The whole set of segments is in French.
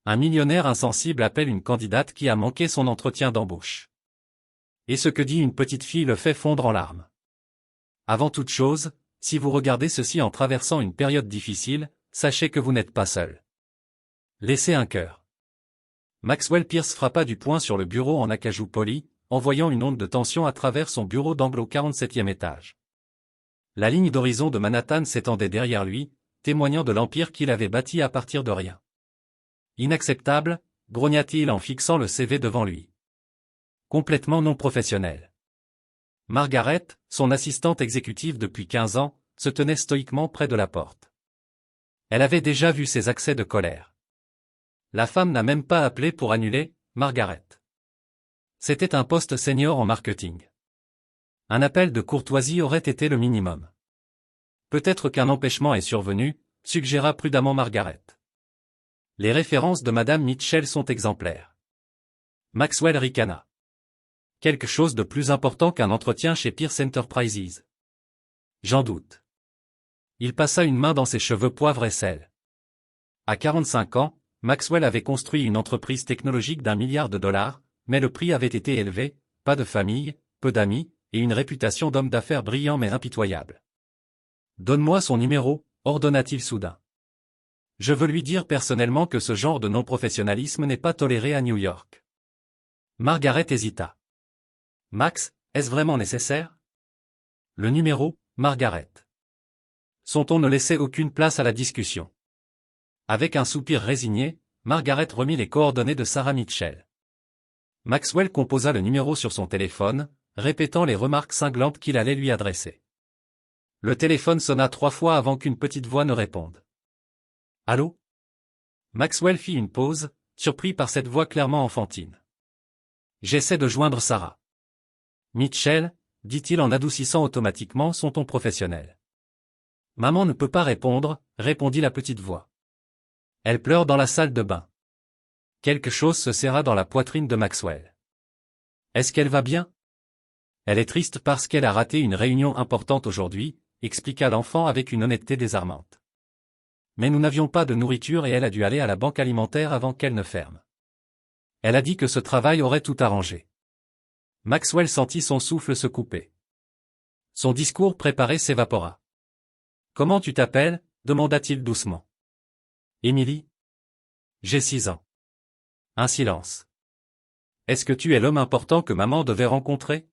Un millionnaire insensible appelle une candidate qui a manqué son entretien d'embauche. Et ce que dit une petite fille le fait fondre en larmes. Avant toute chose, si vous regardez ceci en traversant une période difficile, sachez que vous n'êtes pas seul. Laissez un cœur. Maxwell Pierce frappa du poing sur le bureau en acajou poli, envoyant une onde de tension à travers son bureau d'angle au 47e étage. La ligne d'horizon de Manhattan s'étendait derrière lui, témoignant de l'empire qu'il avait bâti à partir de rien. Inacceptable, grogna-t-il en fixant le CV devant lui. Complètement non professionnel. Margaret, son assistante exécutive depuis 15 ans, se tenait stoïquement près de la porte. Elle avait déjà vu ses accès de colère. La femme n'a même pas appelé pour annuler, Margaret. C'était un poste senior en marketing. Un appel de courtoisie aurait été le minimum. Peut-être qu'un empêchement est survenu, suggéra prudemment Margaret. Les références de Madame Mitchell sont exemplaires. Maxwell ricana. Quelque chose de plus important qu'un entretien chez Pierce Enterprises. J'en doute. Il passa une main dans ses cheveux poivre et sel. À 45 ans, Maxwell avait construit une entreprise technologique d'1 milliard de dollars, mais le prix avait été élevé, pas de famille, peu d'amis, et une réputation d'homme d'affaires brillant mais impitoyable. Donne-moi son numéro, ordonna-t-il soudain. Je veux lui dire personnellement que ce genre de non-professionnalisme n'est pas toléré à New York. Margaret hésita. Max, est-ce vraiment nécessaire? Le numéro, Margaret. Son ton ne laissait aucune place à la discussion. Avec un soupir résigné, Margaret remit les coordonnées de Sarah Mitchell. Maxwell composa le numéro sur son téléphone, répétant les remarques cinglantes qu'il allait lui adresser. Le téléphone sonna 3 fois avant qu'une petite voix ne réponde. Allô? Maxwell fit une pause, surpris par cette voix clairement enfantine. J'essaie de joindre Sarah. Mitchell, dit-il en adoucissant automatiquement son ton professionnel. Maman ne peut pas répondre, répondit la petite voix. Elle pleure dans la salle de bain. Quelque chose se serra dans la poitrine de Maxwell. Est-ce qu'elle va bien? Elle est triste parce qu'elle a raté une réunion importante aujourd'hui, expliqua l'enfant avec une honnêteté désarmante. Mais nous n'avions pas de nourriture et elle a dû aller à la banque alimentaire avant qu'elle ne ferme. Elle a dit que ce travail aurait tout arrangé. Maxwell sentit son souffle se couper. Son discours préparé s'évapora. Comment tu t'appelles? Demanda-t-il doucement. Emily? J'ai 6 ans. Un silence. Est-ce que tu es l'homme important que maman devait rencontrer?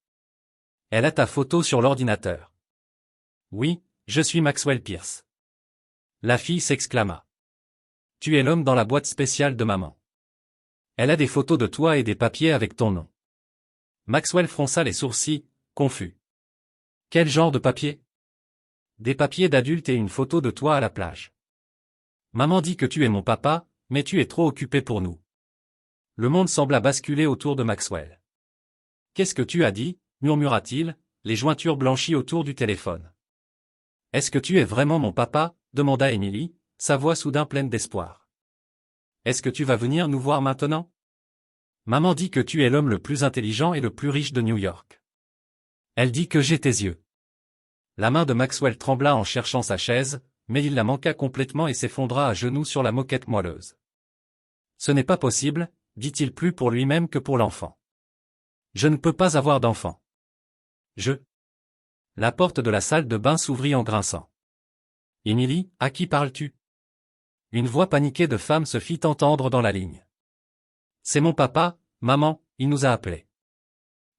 Elle a ta photo sur l'ordinateur. Oui, je suis Maxwell Pierce. La fille s'exclama. Tu es l'homme dans la boîte spéciale de maman. Elle a des photos de toi et des papiers avec ton nom. Maxwell fronça les sourcils, confus. Quel genre de papier? Des papiers d'adulte et une photo de toi à la plage. Maman dit que tu es mon papa, mais tu es trop occupé pour nous. Le monde sembla basculer autour de Maxwell. Qu'est-ce que tu as dit? Murmura-t-il, les jointures blanchies autour du téléphone. Est-ce que tu es vraiment mon papa? Demanda Emily, sa voix soudain pleine d'espoir. Est-ce que tu vas venir nous voir maintenant? Maman dit que tu es l'homme le plus intelligent et le plus riche de New York. Elle dit que j'ai tes yeux. La main de Maxwell trembla en cherchant sa chaise, mais il la manqua complètement et s'effondra à genoux sur la moquette moelleuse. Ce n'est pas possible, dit-il plus pour lui-même que pour l'enfant. Je ne peux pas avoir d'enfant. La porte de la salle de bain s'ouvrit en grinçant. Emily, à qui parles-tu? Une voix paniquée de femme se fit entendre dans la ligne. C'est mon papa, maman, il nous a appelés.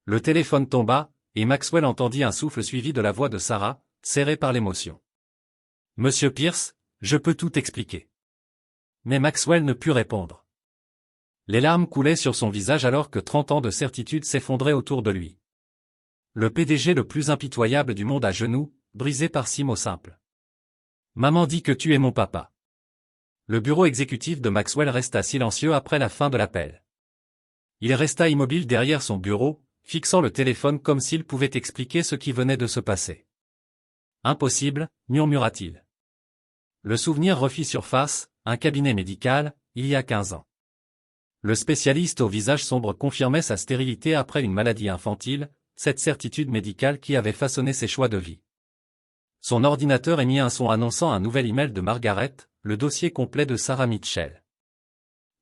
Le téléphone tomba, et Maxwell entendit un souffle suivi de la voix de Sarah, serrée par l'émotion. Monsieur Pierce, je peux tout expliquer. Mais Maxwell ne put répondre. Les larmes coulaient sur son visage alors que 30 ans de certitude s'effondraient autour de lui. Le PDG le plus impitoyable du monde à genoux, brisé par 6 mots simples. Maman dit que tu es mon papa. Le bureau exécutif de Maxwell resta silencieux après la fin de l'appel. Il resta immobile derrière son bureau, fixant le téléphone comme s'il pouvait expliquer ce qui venait de se passer. Impossible, murmura-t-il. Le souvenir refit surface, un cabinet médical, il y a 15 ans. Le spécialiste au visage sombre confirmait sa stérilité après une maladie infantile, cette certitude médicale qui avait façonné ses choix de vie. Son ordinateur émit un son annonçant un nouvel email de Margaret, le dossier complet de Sarah Mitchell.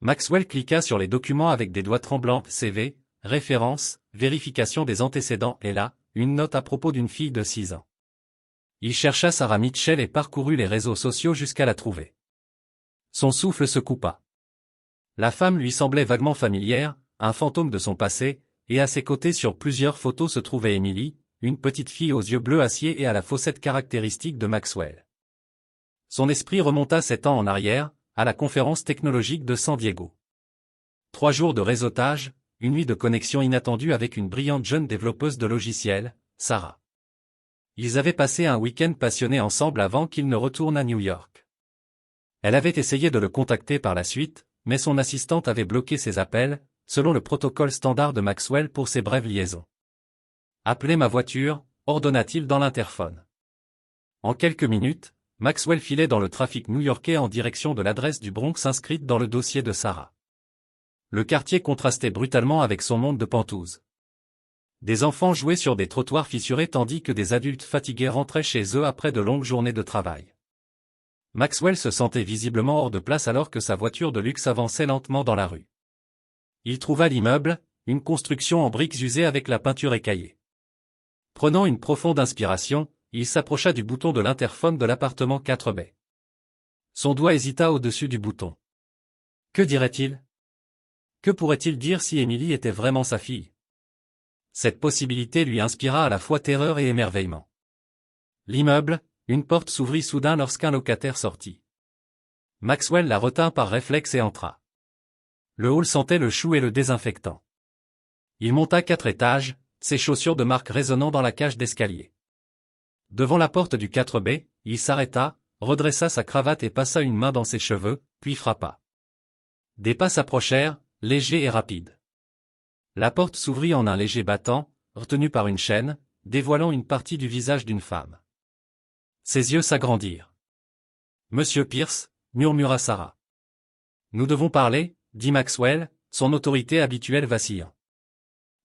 Maxwell cliqua sur les documents avec des doigts tremblants, CV, référence, vérification des antécédents et là, une note à propos d'une fille de 6 ans. Il chercha Sarah Mitchell et parcourut les réseaux sociaux jusqu'à la trouver. Son souffle se coupa. La femme lui semblait vaguement familière, un fantôme de son passé, et à ses côtés sur plusieurs photos se trouvait Emily, une petite fille aux yeux bleus acier et à la fossette caractéristique de Maxwell. Son esprit remonta 7 ans en arrière, à la conférence technologique de San Diego. 3 jours de réseautage, une nuit de connexion inattendue avec une brillante jeune développeuse de logiciels, Sarah. Ils avaient passé un week-end passionné ensemble avant qu'il ne retourne à New York. Elle avait essayé de le contacter par la suite, mais son assistante avait bloqué ses appels, selon le protocole standard de Maxwell pour ses brèves liaisons. « Appelez ma voiture », ordonna-t-il dans l'interphone. En quelques minutes, Maxwell filait dans le trafic new-yorkais en direction de l'adresse du Bronx inscrite dans le dossier de Sarah. Le quartier contrastait brutalement avec son monde de pentouses. Des enfants jouaient sur des trottoirs fissurés tandis que des adultes fatigués rentraient chez eux après de longues journées de travail. Maxwell se sentait visiblement hors de place alors que sa voiture de luxe avançait lentement dans la rue. Il trouva l'immeuble, une construction en briques usées avec la peinture écaillée. Prenant une profonde inspiration, il s'approcha du bouton de l'interphone de l'appartement 4B. Son doigt hésita au-dessus du bouton. Que dirait-il? Que pourrait-il dire si Emily était vraiment sa fille? Cette possibilité lui inspira à la fois terreur et émerveillement. L'immeuble, une porte s'ouvrit soudain lorsqu'un locataire sortit. Maxwell la retint par réflexe et entra. Le hall sentait le chou et le désinfectant. Il monta 4 étages, ses chaussures de marque résonnant dans la cage d'escalier. Devant la porte du 4B, il s'arrêta, redressa sa cravate et passa une main dans ses cheveux, puis frappa. Des pas s'approchèrent, légers et rapides. La porte s'ouvrit en un léger battant, retenu par une chaîne, dévoilant une partie du visage d'une femme. Ses yeux s'agrandirent. « Monsieur Pierce », murmura Sarah. « Nous devons parler », dit Maxwell, son autorité habituelle vacillant.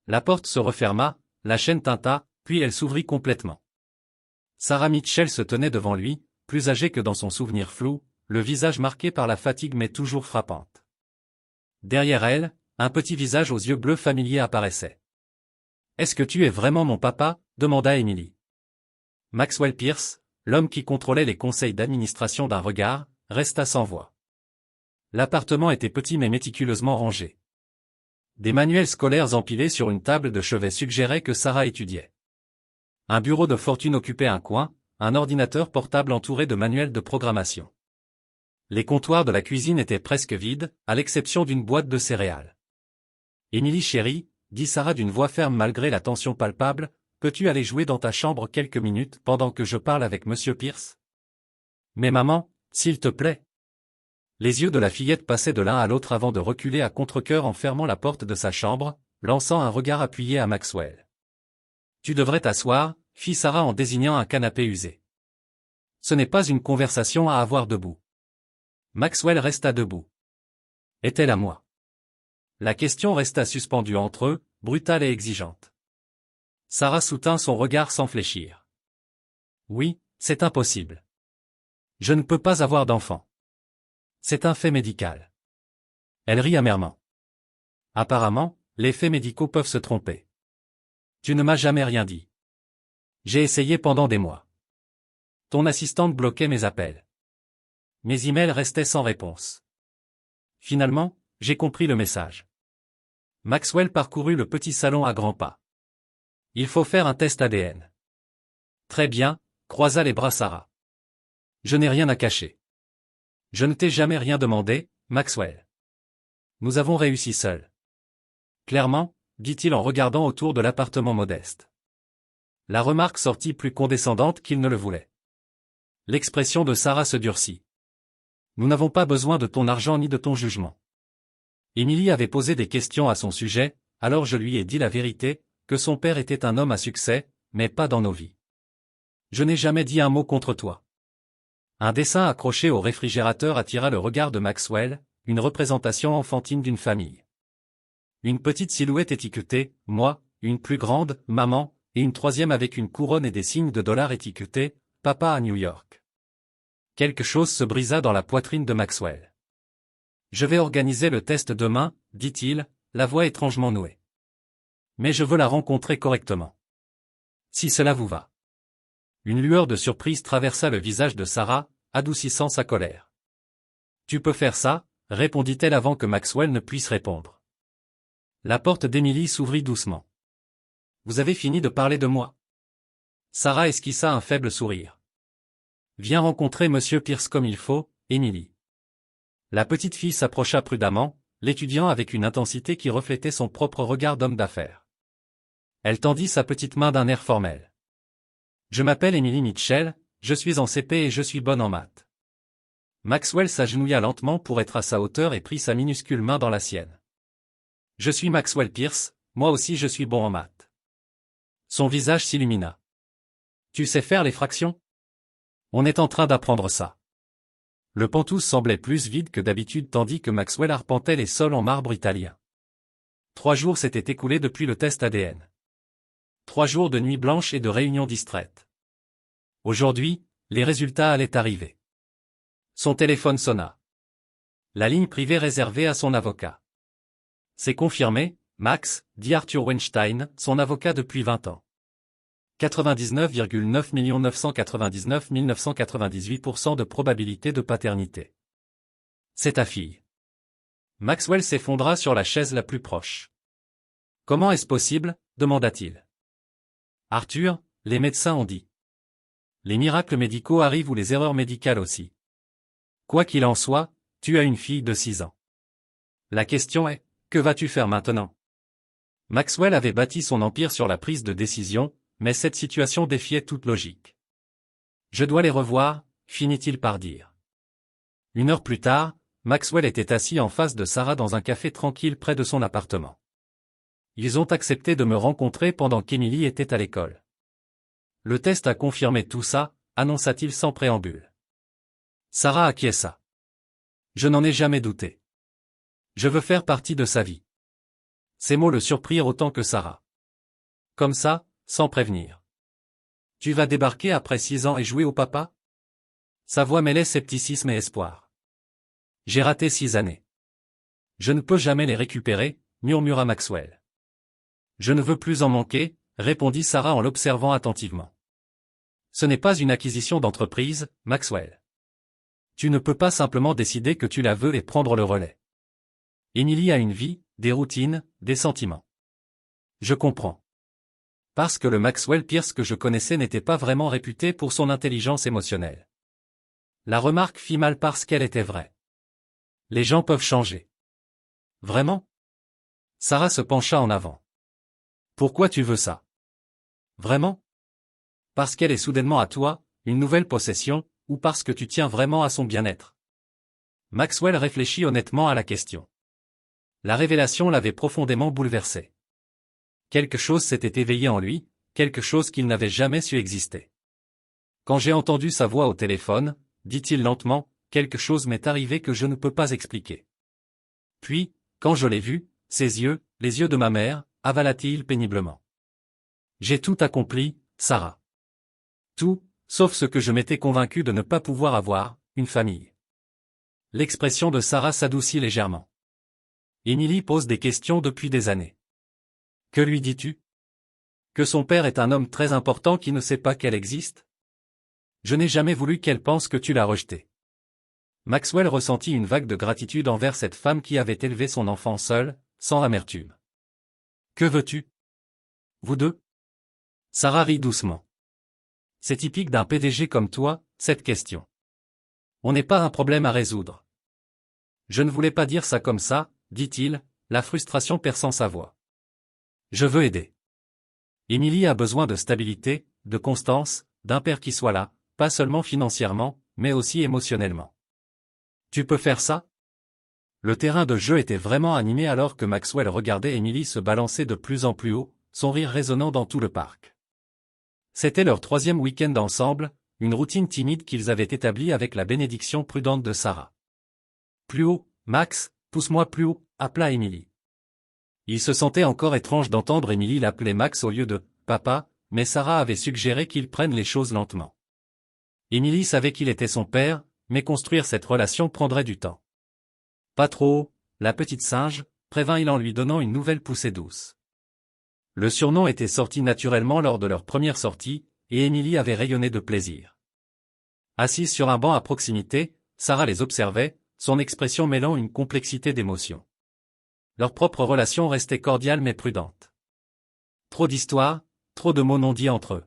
La porte se referma, la chaîne tinta, puis elle s'ouvrit complètement. Sarah Mitchell se tenait devant lui, plus âgée que dans son souvenir flou, le visage marqué par la fatigue mais toujours frappante. Derrière elle, un petit visage aux yeux bleus familiers apparaissait. « Est-ce que tu es vraiment mon papa ?» demanda Emily. Maxwell Pierce, l'homme qui contrôlait les conseils d'administration d'un regard, resta sans voix. L'appartement était petit mais méticuleusement rangé. Des manuels scolaires empilés sur une table de chevet suggéraient que Sarah étudiait. Un bureau de fortune occupait un coin, un ordinateur portable entouré de manuels de programmation. Les comptoirs de la cuisine étaient presque vides, à l'exception d'une boîte de céréales. « Émilie chérie », dit Sarah d'une voix ferme malgré la tension palpable, « peux-tu aller jouer dans ta chambre quelques minutes pendant que je parle avec Monsieur Pierce ?»« Mais maman, s'il te plaît !» Les yeux de la fillette passaient de l'un à l'autre avant de reculer à contre-cœur en fermant la porte de sa chambre, lançant un regard appuyé à Maxwell. « Tu devrais t'asseoir », fit Sarah en désignant un canapé usé. « Ce n'est pas une conversation à avoir debout. » Maxwell resta debout. Est-elle à moi? La question resta suspendue entre eux, brutale et exigeante. Sarah soutint son regard sans fléchir. Oui, c'est impossible. Je ne peux pas avoir d'enfant. C'est un fait médical. Elle rit amèrement. Apparemment, les faits médicaux peuvent se tromper. Tu ne m'as jamais rien dit. J'ai essayé pendant des mois. Ton assistante bloquait mes appels. Mes emails restaient sans réponse. Finalement, j'ai compris le message. Maxwell parcourut le petit salon à grands pas. Il faut faire un test ADN. Très bien, croisa les bras Sarah. Je n'ai rien à cacher. Je ne t'ai jamais rien demandé, Maxwell. Nous avons réussi seuls. Clairement, dit-il en regardant autour de l'appartement modeste. La remarque sortit plus condescendante qu'il ne le voulait. L'expression de Sarah se durcit. Nous n'avons pas besoin de ton argent ni de ton jugement. Emily avait posé des questions à son sujet, alors je lui ai dit la vérité, que son père était un homme à succès, mais pas dans nos vies. Je n'ai jamais dit un mot contre toi. Un dessin accroché au réfrigérateur attira le regard de Maxwell, une représentation enfantine d'une famille. Une petite silhouette étiquetée, moi, une plus grande, maman, et une troisième avec une couronne et des signes de dollars étiquetés, papa à New York. Quelque chose se brisa dans la poitrine de Maxwell. Je vais organiser le test demain, dit-il, la voix étrangement nouée. Mais je veux la rencontrer correctement. Si cela vous va. Une lueur de surprise traversa le visage de Sarah, adoucissant sa colère. Tu peux faire ça, répondit-elle avant que Maxwell ne puisse répondre. La porte d'Emily s'ouvrit doucement. Vous avez fini de parler de moi? Sarah esquissa un faible sourire. Viens rencontrer Monsieur Pierce comme il faut, Emily. La petite fille s'approcha prudemment, l'étudiant avec une intensité qui reflétait son propre regard d'homme d'affaires. Elle tendit sa petite main d'un air formel. Je m'appelle Emily Mitchell, je suis en CP et je suis bonne en maths. Maxwell s'agenouilla lentement pour être à sa hauteur et prit sa minuscule main dans la sienne. Je suis Maxwell Pierce, moi aussi je suis bon en maths. Son visage s'illumina. Tu sais faire les fractions? On est en train d'apprendre ça. Le pantouse semblait plus vide que d'habitude tandis que Maxwell arpentait les sols en marbre italien. 3 jours s'étaient écoulés depuis le test ADN. 3 jours de nuit blanche et de réunions distraites. Aujourd'hui, les résultats allaient arriver. Son téléphone sonna. La ligne privée réservée à son avocat. C'est confirmé, Max, dit Arthur Weinstein, son avocat depuis 20 ans. 99,9 999 998% de probabilité de paternité. C'est ta fille. Maxwell s'effondra sur la chaise la plus proche. Comment est-ce possible? Demanda-t-il. Arthur, les médecins ont dit. Les miracles médicaux arrivent ou les erreurs médicales aussi. Quoi qu'il en soit, tu as une fille de 6 ans. La question est, que vas-tu faire maintenant? Maxwell avait bâti son empire sur la prise de décision, mais cette situation défiait toute logique. Je dois les revoir, finit-il par dire. 1 heure plus tard, Maxwell était assis en face de Sarah dans un café tranquille près de son appartement. Ils ont accepté de me rencontrer pendant qu'Emily était à l'école. Le test a confirmé tout ça, annonça-t-il sans préambule. Sarah acquiesça. Je n'en ai jamais douté. Je veux faire partie de sa vie. Ces mots le surprirent autant que Sarah. Comme ça, sans prévenir. Tu vas débarquer après 6 ans et jouer au papa? Sa voix mêlait scepticisme et espoir. J'ai raté 6 années. Je ne peux jamais les récupérer, murmura Maxwell. Je ne veux plus en manquer, répondit Sarah en l'observant attentivement. Ce n'est pas une acquisition d'entreprise, Maxwell. Tu ne peux pas simplement décider que tu la veux et prendre le relais. Emily a une vie, des routines, des sentiments. Je comprends. Parce que le Maxwell Pierce que je connaissais n'était pas vraiment réputé pour son intelligence émotionnelle. La remarque fit mal parce qu'elle était vraie. Les gens peuvent changer. Vraiment? Sarah se pencha en avant. Pourquoi tu veux ça? Vraiment? Parce qu'elle est soudainement à toi, une nouvelle possession, ou parce que tu tiens vraiment à son bien-être? Maxwell réfléchit honnêtement à la question. La révélation l'avait profondément bouleversé. Quelque chose s'était éveillé en lui, quelque chose qu'il n'avait jamais su exister. Quand j'ai entendu sa voix au téléphone, dit-il lentement, quelque chose m'est arrivé que je ne peux pas expliquer. Puis, quand je l'ai vu, ses yeux, les yeux de ma mère, avala-t-il péniblement. J'ai tout accompli, Sarah. Tout, sauf ce que je m'étais convaincu de ne pas pouvoir avoir, une famille. L'expression de Sarah s'adoucit légèrement. Emily pose des questions depuis des années. Que lui dis-tu? Que son père est un homme très important qui ne sait pas qu'elle existe? Je n'ai jamais voulu qu'elle pense que tu l'as rejetée. Maxwell ressentit une vague de gratitude envers cette femme qui avait élevé son enfant seule, sans amertume. Que veux-tu? Vous deux? Sarah rit doucement. C'est typique d'un PDG comme toi, cette question. On n'est pas un problème à résoudre. Je ne voulais pas dire ça comme ça, dit-il, la frustration perçant sa voix. Je veux aider. Emily a besoin de stabilité, de constance, d'un père qui soit là, pas seulement financièrement, mais aussi émotionnellement. Tu peux faire ça? Le terrain de jeu était vraiment animé alors que Maxwell regardait Emily se balancer de plus en plus haut, son rire résonnant dans tout le parc. C'était leur 3e week-end ensemble, une routine timide qu'ils avaient établie avec la bénédiction prudente de Sarah. Plus haut, Max, pousse-moi plus haut, appela Emily. Il se sentait encore étrange d'entendre Emily l'appeler Max au lieu de « papa », mais Sarah avait suggéré qu'ils prennent les choses lentement. Emily savait qu'il était son père, mais construire cette relation prendrait du temps. Pas trop, la petite singe, prévint-il en lui donnant une nouvelle poussée douce. Le surnom était sorti naturellement lors de leur première sortie, et Émilie avait rayonné de plaisir. Assise sur un banc à proximité, Sarah les observait, son expression mêlant une complexité d'émotions. Leur propre relation restait cordiale mais prudente. Trop d'histoires, trop de mots non dits entre eux.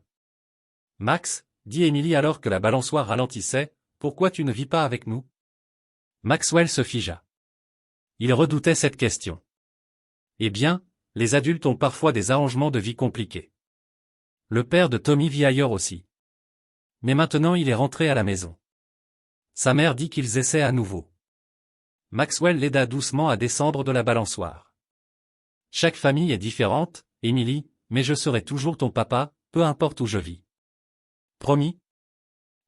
Max, dit Émilie alors que la balançoire ralentissait, pourquoi tu ne vis pas avec nous? Maxwell se figea. Il redoutait cette question. Eh bien, les adultes ont parfois des arrangements de vie compliqués. Le père de Tommy vit ailleurs aussi. Mais maintenant il est rentré à la maison. Sa mère dit qu'ils essaient à nouveau. Maxwell l'aida doucement à descendre de la balançoire. Chaque famille est différente, Émilie, mais je serai toujours ton papa, peu importe où je vis. Promis?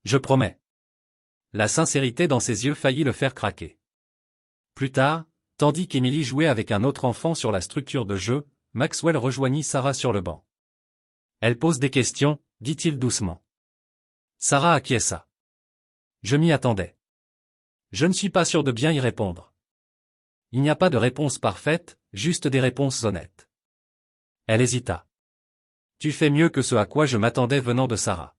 Je promets. La sincérité dans ses yeux faillit le faire craquer. Plus tard, tandis qu'Émilie jouait avec un autre enfant sur la structure de jeu, Maxwell rejoignit Sarah sur le banc. Elle pose des questions, dit-il doucement. Sarah acquiesça. Je m'y attendais. Je ne suis pas sûr de bien y répondre. Il n'y a pas de réponse parfaite, juste des réponses honnêtes. Elle hésita. Tu fais mieux que ce à quoi je m'attendais venant de Sarah.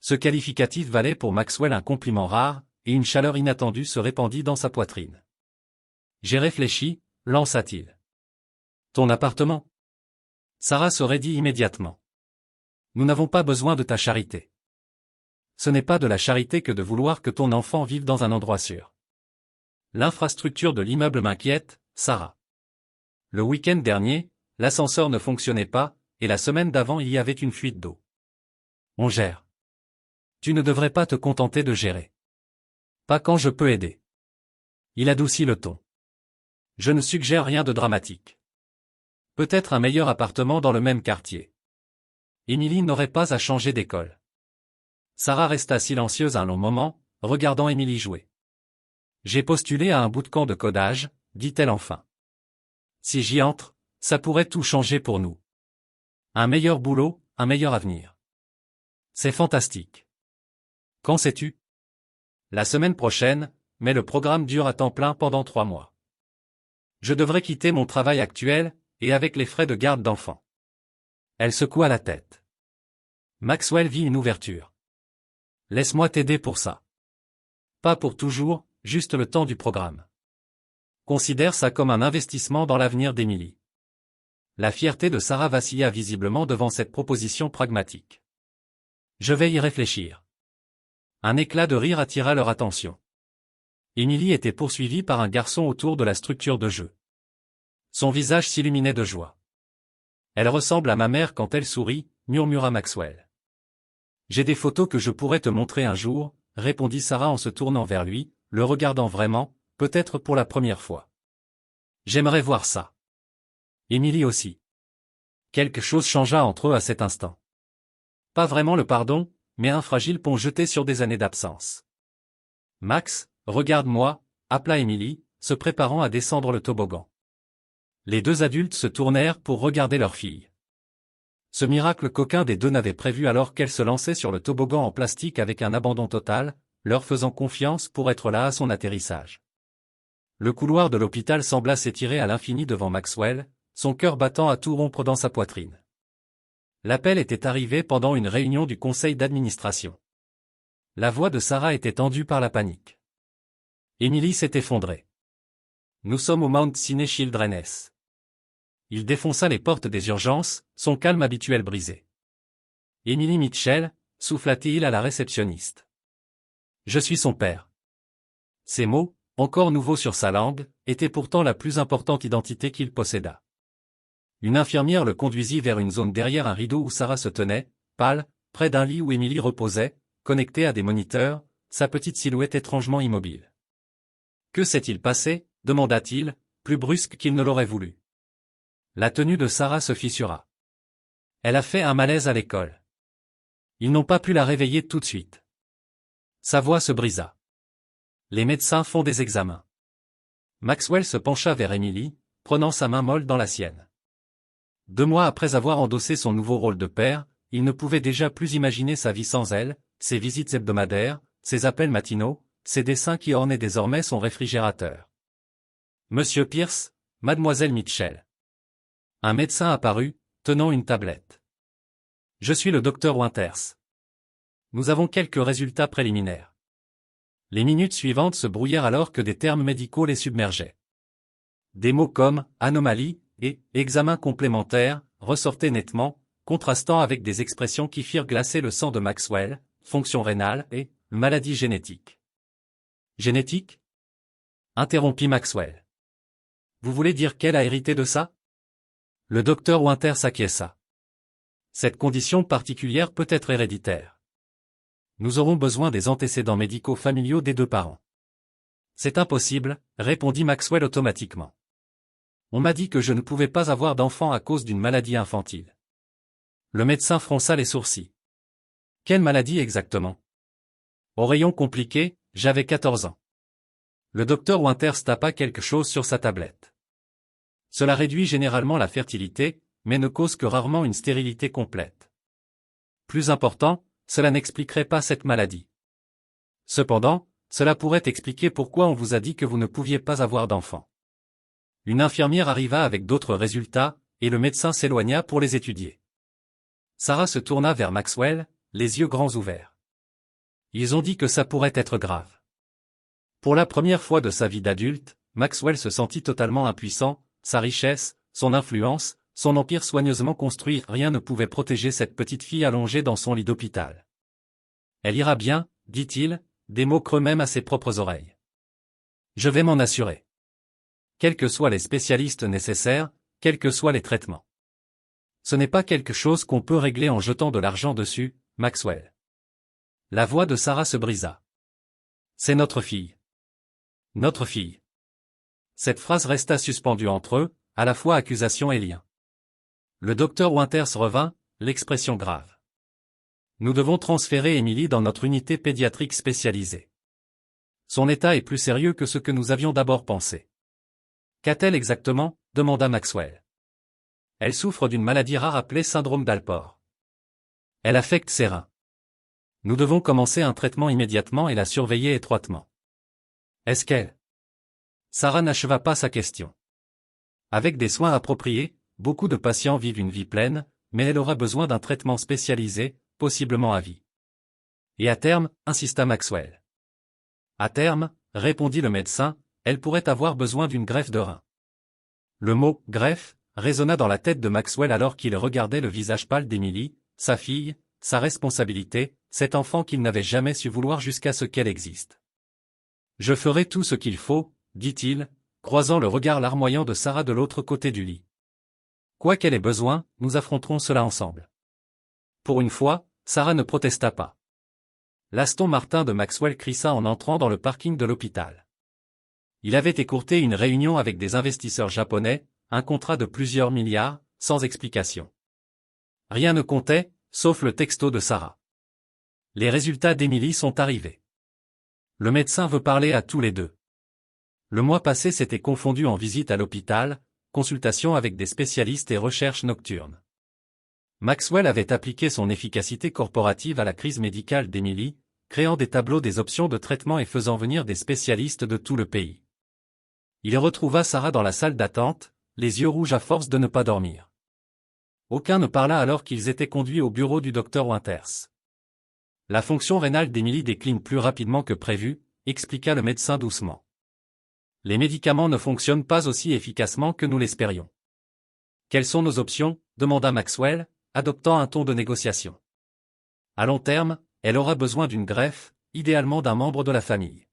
Ce qualificatif valait pour Maxwell un compliment rare, et une chaleur inattendue se répandit dans sa poitrine. J'ai réfléchi, lança-t-il. Ton appartement? Sarah se raidit immédiatement. Nous n'avons pas besoin de ta charité. Ce n'est pas de la charité que de vouloir que ton enfant vive dans un endroit sûr. L'infrastructure de l'immeuble m'inquiète, Sarah. Le week-end dernier, l'ascenseur ne fonctionnait pas, et la semaine d'avant il y avait une fuite d'eau. On gère. Tu ne devrais pas te contenter de gérer. Pas quand je peux aider. Il adoucit le ton. Je ne suggère rien de dramatique. Peut-être un meilleur appartement dans le même quartier. Émilie n'aurait pas à changer d'école. Sarah resta silencieuse un long moment, regardant Émilie jouer. J'ai postulé à un bootcamp de codage, dit-elle enfin. Si j'y entre, ça pourrait tout changer pour nous. Un meilleur boulot, un meilleur avenir. C'est fantastique. Quand sais-tu? La semaine prochaine, mais le programme dure à temps plein pendant 3 mois. Je devrais quitter mon travail actuel, et avec les frais de garde d'enfants. Elle secoua la tête. Maxwell vit une ouverture. Laisse-moi t'aider pour ça. Pas pour toujours, juste le temps du programme. Considère ça comme un investissement dans l'avenir d'Émilie. La fierté de Sarah vacilla visiblement devant cette proposition pragmatique. Je vais y réfléchir. Un éclat de rire attira leur attention. Émilie était poursuivie par un garçon autour de la structure de jeu. Son visage s'illuminait de joie. Elle ressemble à ma mère quand elle sourit, murmura Maxwell. J'ai des photos que je pourrais te montrer un jour, répondit Sarah en se tournant vers lui, le regardant vraiment, peut-être pour la première fois. J'aimerais voir ça. Émilie aussi. Quelque chose changea entre eux à cet instant. Pas vraiment le pardon, mais un fragile pont jeté sur des années d'absence. Max, regarde-moi, appela Émilie, se préparant à descendre le toboggan. Les deux adultes se tournèrent pour regarder leur fille. Ce miracle qu'aucun des deux n'avait prévu alors qu'elle se lançait sur le toboggan en plastique avec un abandon total, leur faisant confiance pour être là à son atterrissage. Le couloir de l'hôpital sembla s'étirer à l'infini devant Maxwell, son cœur battant à tout rompre dans sa poitrine. L'appel était arrivé pendant une réunion du conseil d'administration. La voix de Sarah était tendue par la panique. Émilie s'est effondrée. Nous sommes au Mount Sinai Children's. Il défonça les portes des urgences, son calme habituel brisé. Émilie Mitchell, souffla-t-il à la réceptionniste. Je suis son père. Ces mots, encore nouveaux sur sa langue, étaient pourtant la plus importante identité qu'il possédât. Une infirmière le conduisit vers une zone derrière un rideau où Sarah se tenait, pâle, près d'un lit où Émilie reposait, connectée à des moniteurs, sa petite silhouette étrangement immobile. Que s'est-il passé? Demanda-t-il, plus brusque qu'il ne l'aurait voulu. La tenue de Sarah se fissura. Elle a fait un malaise à l'école. Ils n'ont pas pu la réveiller tout de suite. Sa voix se brisa. Les médecins font des examens. Maxwell se pencha vers Émilie, prenant sa main molle dans la sienne. 2 mois après avoir endossé son nouveau rôle de père, il ne pouvait déjà plus imaginer sa vie sans elle, ses visites hebdomadaires, ses appels matinaux, ses dessins qui ornaient désormais son réfrigérateur. Monsieur Pierce, mademoiselle Mitchell. Un médecin apparut, tenant une tablette. Je suis le docteur Winters. Nous avons quelques résultats préliminaires. Les minutes suivantes se brouillèrent alors que des termes médicaux les submergeaient. Des mots comme « anomalie » et « examen complémentaire » ressortaient nettement, contrastant avec des expressions qui firent glacer le sang de Maxwell, fonction rénale et « maladie génétique ». Génétique ? Interrompit Maxwell. Vous voulez dire qu'elle a hérité de ça ? Le docteur Winters acquiesça. Cette condition particulière peut être héréditaire. Nous aurons besoin des antécédents médicaux familiaux des deux parents. C'est impossible, répondit Maxwell automatiquement. On m'a dit que je ne pouvais pas avoir d'enfant à cause d'une maladie infantile. Le médecin fronça les sourcils. Quelle maladie exactement ? Au rayon compliqué, j'avais 14 ans. Le docteur Winters tapa quelque chose sur sa tablette. Cela réduit généralement la fertilité, mais ne cause que rarement une stérilité complète. Plus important, cela n'expliquerait pas cette maladie. Cependant, cela pourrait expliquer pourquoi on vous a dit que vous ne pouviez pas avoir d'enfant. Une infirmière arriva avec d'autres résultats, et le médecin s'éloigna pour les étudier. Sarah se tourna vers Maxwell, les yeux grands ouverts. Ils ont dit que ça pourrait être grave. Pour la première fois de sa vie d'adulte, Maxwell se sentit totalement impuissant, sa richesse, son influence, son empire soigneusement construit, rien ne pouvait protéger cette petite fille allongée dans son lit d'hôpital. Elle ira bien, dit-il, des mots creux même à ses propres oreilles. Je vais m'en assurer. Quels que soient les spécialistes nécessaires, quels que soient les traitements. Ce n'est pas quelque chose qu'on peut régler en jetant de l'argent dessus, Maxwell. La voix de Sarah se brisa. C'est notre fille. Notre fille. Cette phrase resta suspendue entre eux, à la fois accusation et lien. Le docteur Winters revint, l'expression grave. Nous devons transférer Emily dans notre unité pédiatrique spécialisée. Son état est plus sérieux que ce que nous avions d'abord pensé. Qu'a-t-elle exactement ? Demanda Maxwell. Elle souffre d'une maladie rare appelée syndrome d'Alport. Elle affecte ses reins. Nous devons commencer un traitement immédiatement et la surveiller étroitement. Est-ce qu'elle ? Sarah n'acheva pas sa question. Avec des soins appropriés, beaucoup de patients vivent une vie pleine, mais elle aura besoin d'un traitement spécialisé, possiblement à vie. Et à terme, insista Maxwell. À terme, répondit le médecin, elle pourrait avoir besoin d'une greffe de rein. Le mot « greffe » résonna dans la tête de Maxwell alors qu'il regardait le visage pâle d'Emily, sa fille, sa responsabilité, cet enfant qu'il n'avait jamais su vouloir jusqu'à ce qu'elle existe. Je ferai tout ce qu'il faut, dit-il, croisant le regard larmoyant de Sarah de l'autre côté du lit. Quoi qu'elle ait besoin, nous affronterons cela ensemble. Pour une fois, Sarah ne protesta pas. L'Aston Martin de Maxwell crissa en entrant dans le parking de l'hôpital. Il avait écourté une réunion avec des investisseurs japonais, un contrat de plusieurs milliards, sans explication. Rien ne comptait, sauf le texto de Sarah. Les résultats d'Emily sont arrivés. Le médecin veut parler à tous les deux. Le mois passé s'était confondu en visite à l'hôpital, consultation avec des spécialistes et recherches nocturnes. Maxwell avait appliqué son efficacité corporative à la crise médicale d'Emily, créant des tableaux des options de traitement et faisant venir des spécialistes de tout le pays. Il retrouva Sarah dans la salle d'attente, les yeux rouges à force de ne pas dormir. Aucun ne parla alors qu'ils étaient conduits au bureau du docteur Winters. La fonction rénale d'Emily décline plus rapidement que prévu, expliqua le médecin doucement. Les médicaments ne fonctionnent pas aussi efficacement que nous l'espérions. Quelles sont nos options ? Demanda Maxwell, adoptant un ton de négociation. À long terme, elle aura besoin d'une greffe, idéalement d'un membre de la famille.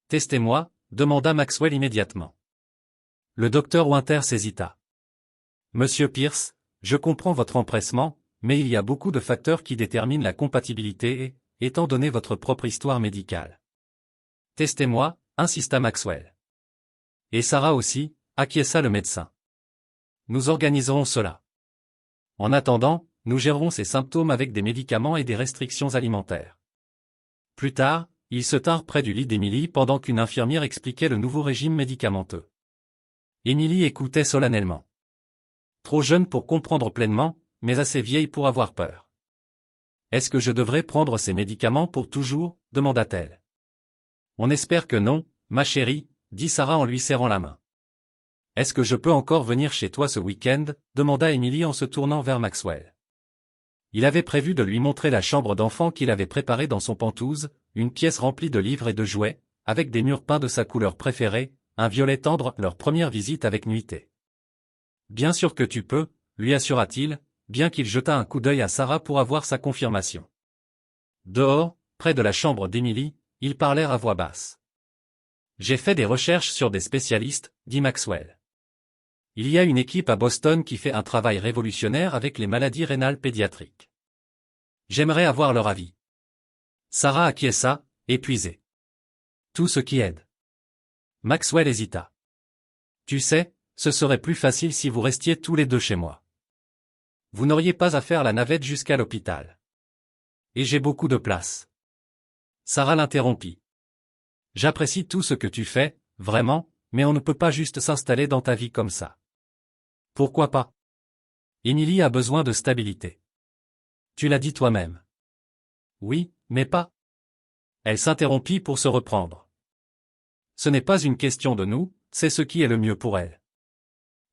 Testez-moi, demanda Maxwell immédiatement. Le docteur Winters hésita. Monsieur Pierce, je comprends votre empressement, mais il y a beaucoup de facteurs qui déterminent la compatibilité et, étant donné votre propre histoire médicale. Testez-moi, insista Maxwell. Et Sarah aussi, acquiesça le médecin. Nous organiserons cela. En attendant, nous gérerons ces symptômes avec des médicaments et des restrictions alimentaires. Plus tard, ils se tinrent près du lit d'Emily pendant qu'une infirmière expliquait le nouveau régime médicamenteux. Emily écoutait solennellement. Trop jeune pour comprendre pleinement, mais assez vieille pour avoir peur. Est-ce que je devrais prendre ces médicaments pour toujours ? Demanda-t-elle. On espère que non, ma chérie, dit Sarah en lui serrant la main. Est-ce que je peux encore venir chez toi ce week-end? Demanda Emily en se tournant vers Maxwell. Il avait prévu de lui montrer la chambre d'enfant qu'il avait préparée dans son pantouse, une pièce remplie de livres et de jouets, avec des murs peints de sa couleur préférée, un violet tendre, leur première visite avec nuitée. Bien sûr que tu peux, lui assura-t-il, bien qu'il jetât un coup d'œil à Sarah pour avoir sa confirmation. Dehors, près de la chambre d'Emily, ils parlèrent à voix basse. J'ai fait des recherches sur des spécialistes, dit Maxwell. Il y a une équipe à Boston qui fait un travail révolutionnaire avec les maladies rénales pédiatriques. J'aimerais avoir leur avis. Sarah acquiesça, épuisée. Tout ce qui aide. Maxwell hésita. Tu sais, ce serait plus facile si vous restiez tous les deux chez moi. Vous n'auriez pas à faire la navette jusqu'à l'hôpital. Et j'ai beaucoup de place. Sarah l'interrompit. J'apprécie tout ce que tu fais, vraiment, mais on ne peut pas juste s'installer dans ta vie comme ça. Pourquoi pas? Emily a besoin de stabilité. Tu l'as dit toi-même. Oui, mais pas. Elle s'interrompit pour se reprendre. Ce n'est pas une question de nous, c'est ce qui est le mieux pour elle.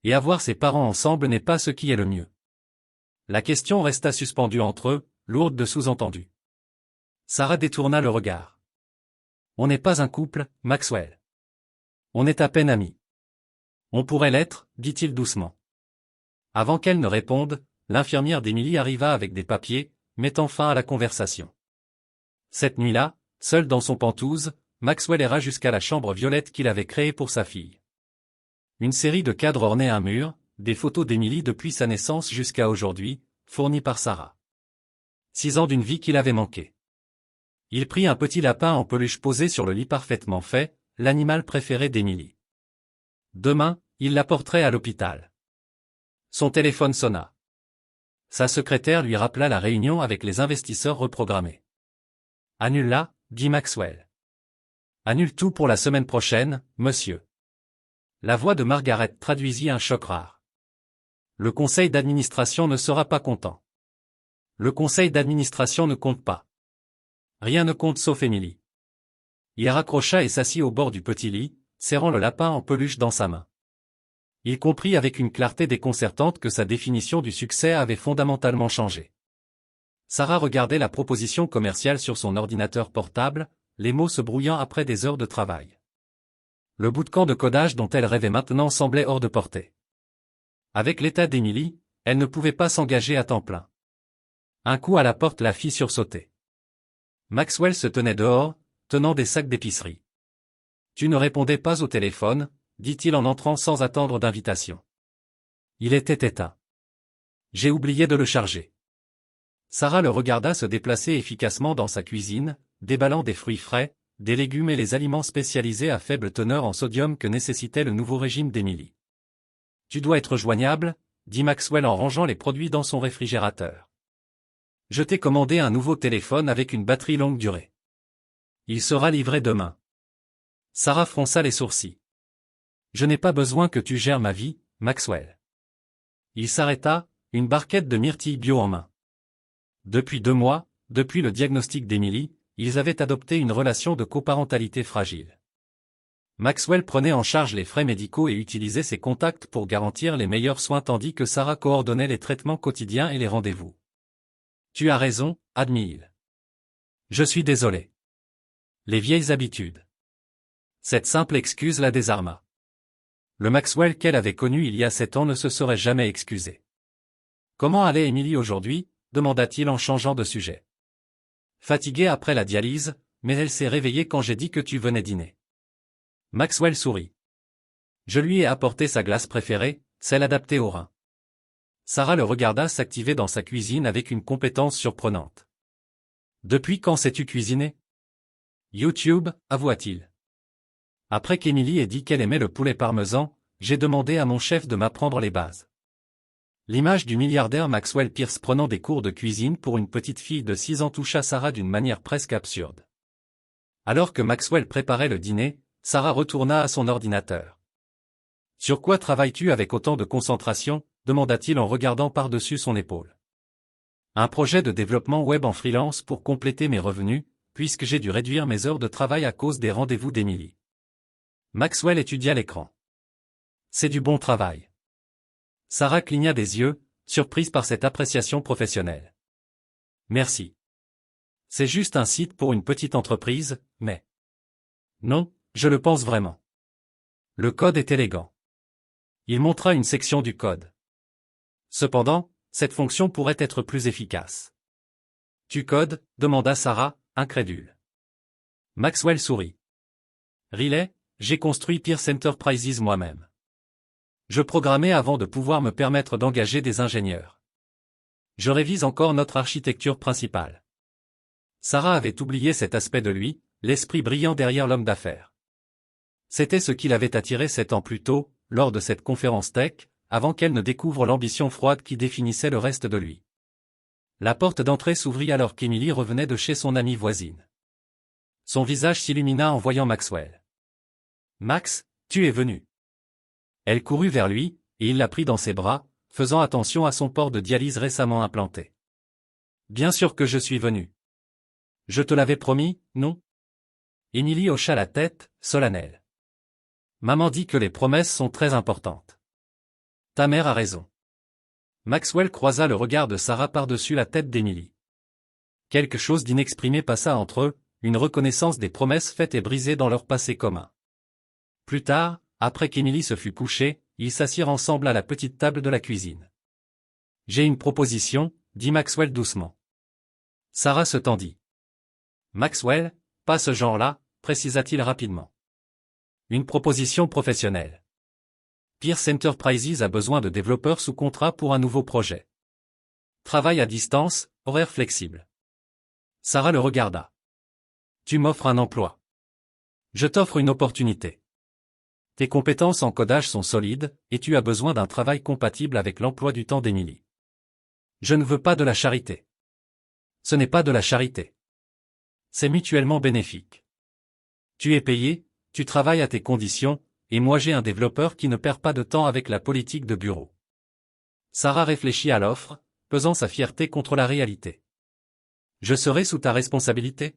Et avoir ses parents ensemble n'est pas ce qui est le mieux. La question resta suspendue entre eux, lourde de sous-entendus. Sarah détourna le regard. On n'est pas un couple, Maxwell. On est à peine amis. On pourrait l'être, dit-il doucement. Avant qu'elle ne réponde, l'infirmière d'Emily arriva avec des papiers, mettant fin à la conversation. Cette nuit-là, seul dans son pantouse, Maxwell erra jusqu'à la chambre violette qu'il avait créée pour sa fille. Une série de cadres ornait un mur, des photos d'Emily depuis sa naissance jusqu'à aujourd'hui, fournies par Sarah. 6 ans d'une vie qu'il avait manquée. Il prit un petit lapin en peluche posé sur le lit parfaitement fait, l'animal préféré d'Emily. Demain, il la porterait à l'hôpital. Son téléphone sonna. Sa secrétaire lui rappela la réunion avec les investisseurs reprogrammés. Annule-la, dit Maxwell. Annule tout pour la semaine prochaine, monsieur. La voix de Margaret traduisit un choc rare. Le conseil d'administration ne sera pas content. Le conseil d'administration ne compte pas. Rien ne compte sauf Emily. Il raccrocha et s'assit au bord du petit lit, serrant le lapin en peluche dans sa main. Il comprit avec une clarté déconcertante que sa définition du succès avait fondamentalement changé. Sarah regardait la proposition commerciale sur son ordinateur portable, les mots se brouillant après des heures de travail. Le bootcamp de codage dont elle rêvait maintenant semblait hors de portée. Avec l'état d'Emily, elle ne pouvait pas s'engager à temps plein. Un coup à la porte la fit sursauter. Maxwell se tenait dehors, tenant des sacs d'épicerie. Tu ne répondais pas au téléphone, dit-il en entrant sans attendre d'invitation. Il était éteint. J'ai oublié de le charger. Sarah le regarda se déplacer efficacement dans sa cuisine, déballant des fruits frais, des légumes et les aliments spécialisés à faible teneur en sodium que nécessitait le nouveau régime d'Emily. Tu dois être joignable, dit Maxwell en rangeant les produits dans son réfrigérateur. Je t'ai commandé un nouveau téléphone avec une batterie longue durée. Il sera livré demain. Sarah fronça les sourcils. Je n'ai pas besoin que tu gères ma vie, Maxwell. Il s'arrêta, une barquette de myrtilles bio en main. Depuis 2 mois, depuis le diagnostic d'Emily, ils avaient adopté une relation de coparentalité fragile. Maxwell prenait en charge les frais médicaux et utilisait ses contacts pour garantir les meilleurs soins tandis que Sarah coordonnait les traitements quotidiens et les rendez-vous. Tu as raison, admit-il. Je suis désolé. Les vieilles habitudes. Cette simple excuse la désarma. Le Maxwell qu'elle avait connu il y a 7 ans ne se serait jamais excusé. Comment allait Emily aujourd'hui? Demanda-t-il en changeant de sujet. Fatiguée après la dialyse, mais elle s'est réveillée quand j'ai dit que tu venais dîner. Maxwell sourit. Je lui ai apporté sa glace préférée, celle adaptée au rein. Sarah le regarda s'activer dans sa cuisine avec une compétence surprenante. Depuis quand sais-tu cuisiner? YouTube, avoua-t-il. Après qu'Emily ait dit qu'elle aimait le poulet parmesan, j'ai demandé à mon chef de m'apprendre les bases. L'image du milliardaire Maxwell Pierce prenant des cours de cuisine pour une petite fille de 6 ans toucha Sarah d'une manière presque absurde. Alors que Maxwell préparait le dîner, Sarah retourna à son ordinateur. « Sur quoi travailles-tu avec autant de concentration ?» demanda-t-il en regardant par-dessus son épaule. « Un projet de développement web en freelance pour compléter mes revenus, puisque j'ai dû réduire mes heures de travail à cause des rendez-vous d'Emily. » Maxwell étudia l'écran. c'est du bon travail. Sarah cligna des yeux, surprise par cette appréciation professionnelle. Merci. C'est juste un site pour une petite entreprise, mais... Non, je le pense vraiment. Le code est élégant. Il montra une section du code. Cependant, cette fonction pourrait être plus efficace. Tu codes? Demanda Sarah, incrédule. Maxwell sourit. Riley, j'ai construit Pierce Enterprises moi-même. Je programmais avant de pouvoir me permettre d'engager des ingénieurs. Je révise encore notre architecture principale. Sarah avait oublié cet aspect de lui, l'esprit brillant derrière l'homme d'affaires. C'était ce qui l'avait attiré 7 ans plus tôt, lors de cette conférence tech, avant qu'elle ne découvre l'ambition froide qui définissait le reste de lui. La porte d'entrée s'ouvrit alors qu'Emily revenait de chez son amie voisine. Son visage s'illumina en voyant Maxwell. « Max, tu es venu. » Elle courut vers lui, et il la prit dans ses bras, faisant attention à son port de dialyse récemment implanté. « Bien sûr que je suis venu. Je te l'avais promis, non ?» Emily hocha la tête, solennelle. « Maman dit que les promesses sont très importantes. »« Ta mère a raison. » Maxwell croisa le regard de Sarah par-dessus la tête d'Emily. Quelque chose d'inexprimé passa entre eux, une reconnaissance des promesses faites et brisées dans leur passé commun. Plus tard, après qu'Emily se fut couchée, ils s'assirent ensemble à la petite table de la cuisine. « J'ai une proposition, » dit Maxwell doucement. Sarah se tendit. « Maxwell, pas ce genre-là, » précisa-t-il rapidement. « Une proposition professionnelle. Pierce Enterprises a besoin de développeurs sous contrat pour un nouveau projet. Travail à distance, horaire flexible. » Sarah le regarda. « Tu m'offres un emploi. Je t'offre une opportunité. Tes compétences en codage sont solides, et tu as besoin d'un travail compatible avec l'emploi du temps d'Emily. Je ne veux pas de la charité. Ce n'est pas de la charité. C'est mutuellement bénéfique. Tu es payé, tu travailles à tes conditions, et moi j'ai un développeur qui ne perd pas de temps avec la politique de bureau. » Sarah réfléchit à l'offre, pesant sa fierté contre la réalité. « Je serai sous ta responsabilité ?»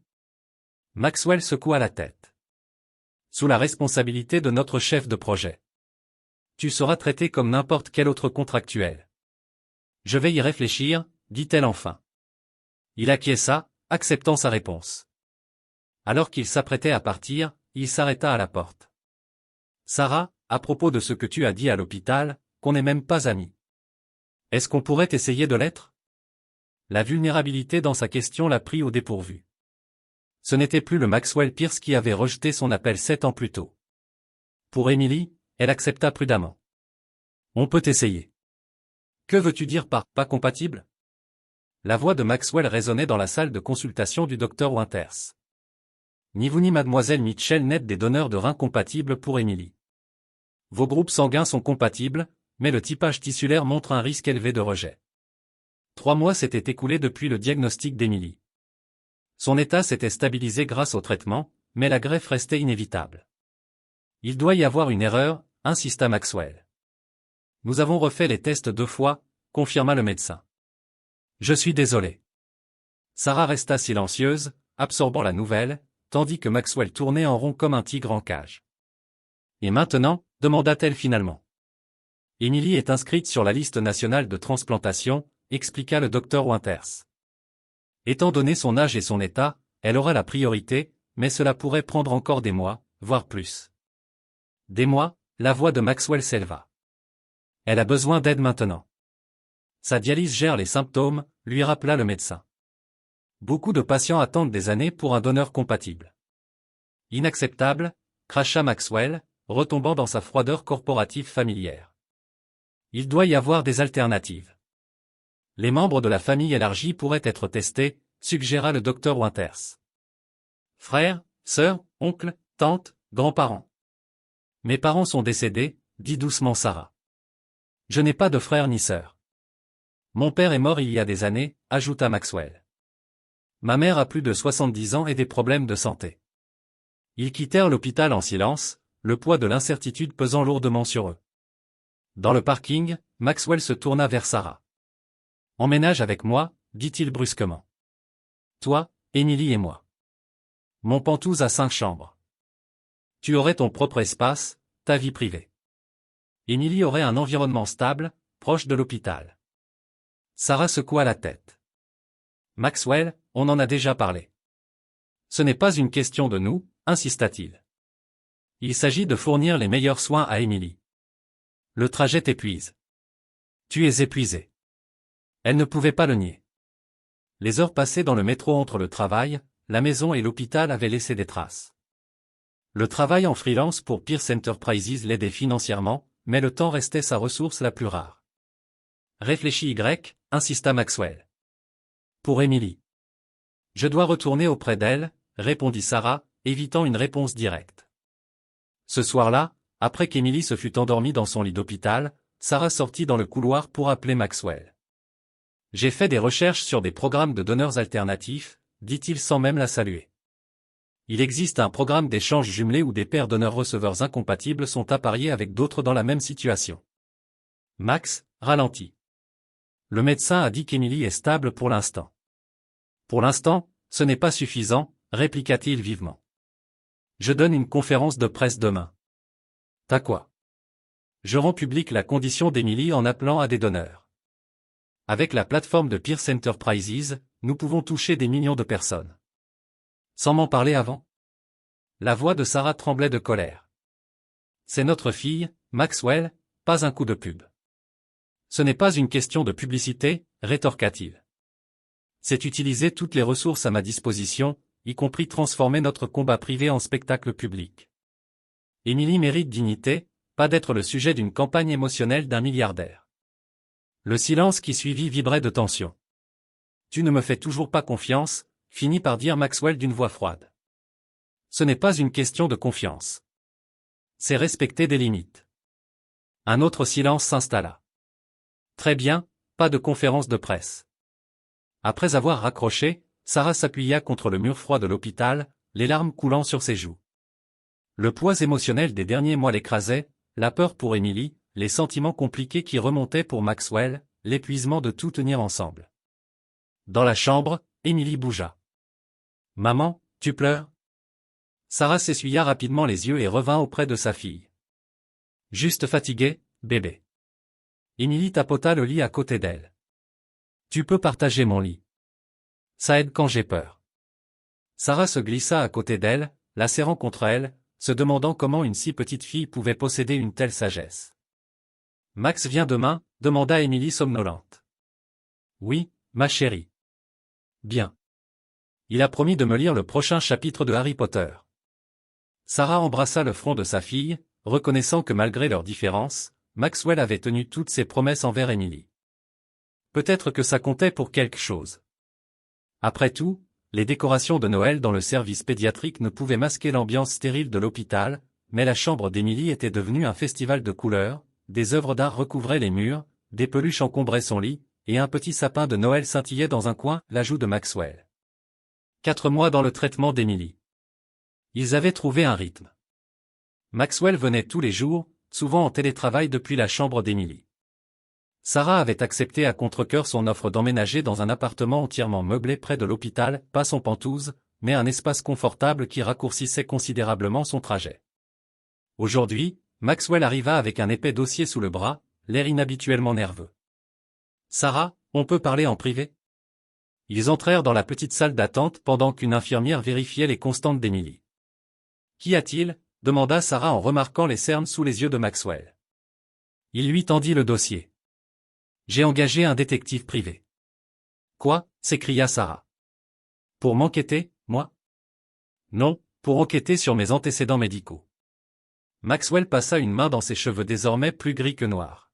Maxwell secoua la tête. « Sous la responsabilité de notre chef de projet. Tu seras traité comme n'importe quel autre contractuel. »« Je vais y réfléchir, » dit-elle enfin. Il acquiesça, acceptant sa réponse. Alors qu'il s'apprêtait à partir, il s'arrêta à la porte. « Sarah, à propos de ce que tu as dit à l'hôpital, qu'on n'est même pas amis. Est-ce qu'on pourrait essayer de l'être ?» La vulnérabilité dans sa question l'a pris au dépourvu. Ce n'était plus le Maxwell Pierce qui avait rejeté son appel 7 ans plus tôt. Pour Emily, elle accepta prudemment. « On peut essayer. »« Que veux-tu dire par « pas compatible » ?» La voix de Maxwell résonnait dans la salle de consultation du docteur Winters. Ni vous ni mademoiselle Mitchell n'êtes des donneurs de reins compatibles pour Emily. Vos groupes sanguins sont compatibles, mais le typage tissulaire montre un risque élevé de rejet. 3 mois s'étaient écoulés depuis le diagnostic d'Emily. Son état s'était stabilisé grâce au traitement, mais la greffe restait inévitable. Il doit y avoir une erreur, insista Maxwell. Nous avons refait les tests 2 fois, confirma le médecin. Je suis désolé. Sarah resta silencieuse, absorbant la nouvelle, tandis que Maxwell tournait en rond comme un tigre en cage. Et maintenant, demanda-t-elle finalement. Emily est inscrite sur la liste nationale de transplantation, expliqua le docteur Winters. Étant donné son âge et son état, elle aura la priorité, mais cela pourrait prendre encore des mois, voire plus. Des mois, la voix de Maxwell s'éleva. Elle a besoin d'aide maintenant. Sa dialyse gère les symptômes, lui rappela le médecin. Beaucoup de patients attendent des années pour un donneur compatible. Inacceptable, cracha Maxwell, retombant dans sa froideur corporative familière. Il doit y avoir des alternatives. Les membres de la famille élargie pourraient être testés, suggéra le docteur Winters. Frères, sœurs, oncles, tantes, grands-parents. Mes parents sont décédés, dit doucement Sarah. Je n'ai pas de frères ni sœurs. Mon père est mort il y a des années, ajouta Maxwell. Ma mère a plus de 70 ans et des problèmes de santé. Ils quittèrent l'hôpital en silence, le poids de l'incertitude pesant lourdement sur eux. Dans le parking, Maxwell se tourna vers Sarah. « Emménage avec moi, dit-il brusquement. Toi, Emily et moi. Mon Pantouse a 5 chambres. Tu aurais ton propre espace, ta vie privée. Emily aurait un environnement stable, proche de l'hôpital. Sarah secoua la tête. Maxwell, on en a déjà parlé. Ce n'est pas une question de nous, insista-t-il. Il s'agit de fournir les meilleurs soins à Emily. Le trajet t'épuise. Tu es épuisé. Elle ne pouvait pas le nier. Les heures passées dans le métro entre le travail, la maison et l'hôpital avaient laissé des traces. Le travail en freelance pour Pierce Enterprises l'aidait financièrement, mais le temps restait sa ressource la plus rare. Réfléchis insista Maxwell. Pour Emily. Je dois retourner auprès d'elle, répondit Sarah, évitant une réponse directe. Ce soir-là, après qu'Emily se fut endormie dans son lit d'hôpital, Sarah sortit dans le couloir pour appeler Maxwell. J'ai fait des recherches sur des programmes de donneurs alternatifs, dit-il sans même la saluer. Il existe un programme d'échange jumelé où des paires donneurs-receveurs incompatibles sont appariés avec d'autres dans la même situation. Max ralentit. Le médecin a dit qu'Emily est stable pour l'instant. Pour l'instant, ce n'est pas suffisant, répliqua-t-il vivement. Je donne une conférence de presse demain. T'as quoi? Je rends publique la condition d'Emily en appelant à des donneurs. Avec la plateforme de Pierce Enterprises, nous pouvons toucher des millions de personnes. Sans m'en parler avant? La voix de Sarah tremblait de colère. C'est notre fille, Maxwell, pas un coup de pub. Ce n'est pas une question de publicité, rétorqua-t-il. C'est utiliser toutes les ressources à ma disposition, y compris transformer notre combat privé en spectacle public. Emily mérite dignité, pas d'être le sujet d'une campagne émotionnelle d'un milliardaire. Le silence qui suivit vibrait de tension. Tu ne me fais toujours pas confiance, finit par dire Maxwell d'une voix froide. Ce n'est pas une question de confiance. C'est respecter des limites. Un autre silence s'installa. Très bien, pas de conférence de presse. Après avoir raccroché, Sarah s'appuya contre le mur froid de l'hôpital, les larmes coulant sur ses joues. Le poids émotionnel des derniers mois l'écrasait, la peur pour Emily, les sentiments compliqués qui remontaient pour Maxwell, l'épuisement de tout tenir ensemble. Dans la chambre, Emily bougea. « Maman, tu pleures ?» Sarah s'essuya rapidement les yeux et revint auprès de sa fille. « Juste fatiguée, bébé. » Emily tapota le lit à côté d'elle. « Tu peux partager mon lit. Ça aide quand j'ai peur. » Sarah se glissa à côté d'elle, la serrant contre elle, se demandant comment une si petite fille pouvait posséder une telle sagesse. « Max vient demain ?» demanda Emily somnolente. « Oui, ma chérie. »« Bien. Il a promis de me lire le prochain chapitre de Harry Potter. » Sarah embrassa le front de sa fille, reconnaissant que malgré leurs différences, Maxwell avait tenu toutes ses promesses envers Emily. Peut-être que ça comptait pour quelque chose. Après tout, les décorations de Noël dans le service pédiatrique ne pouvaient masquer l'ambiance stérile de l'hôpital, mais la chambre d'Emily était devenue un festival de couleurs, des œuvres d'art recouvraient les murs, des peluches encombraient son lit, et un petit sapin de Noël scintillait dans un coin, l'ajout de Maxwell. 4 mois dans le traitement d'Emily. Ils avaient trouvé un rythme. Maxwell venait tous les jours, souvent en télétravail depuis la chambre d'Emily. Sarah avait accepté à contre-cœur son offre d'emménager dans un appartement entièrement meublé près de l'hôpital, pas son Penthouse, mais un espace confortable qui raccourcissait considérablement son trajet. Aujourd'hui, Maxwell arriva avec un épais dossier sous le bras, l'air inhabituellement nerveux. « Sarah, on peut parler en privé ?» Ils entrèrent dans la petite salle d'attente pendant qu'une infirmière vérifiait les constantes d'Emily. « Qu'y a-t-il » demanda Sarah en remarquant les cernes sous les yeux de Maxwell. Il lui tendit le dossier. « J'ai engagé un détective privé. »« Quoi » s'écria Sarah. « Pour m'enquêter, moi ? » ?»« Non, pour enquêter sur mes antécédents médicaux. » Maxwell passa une main dans ses cheveux désormais plus gris que noirs.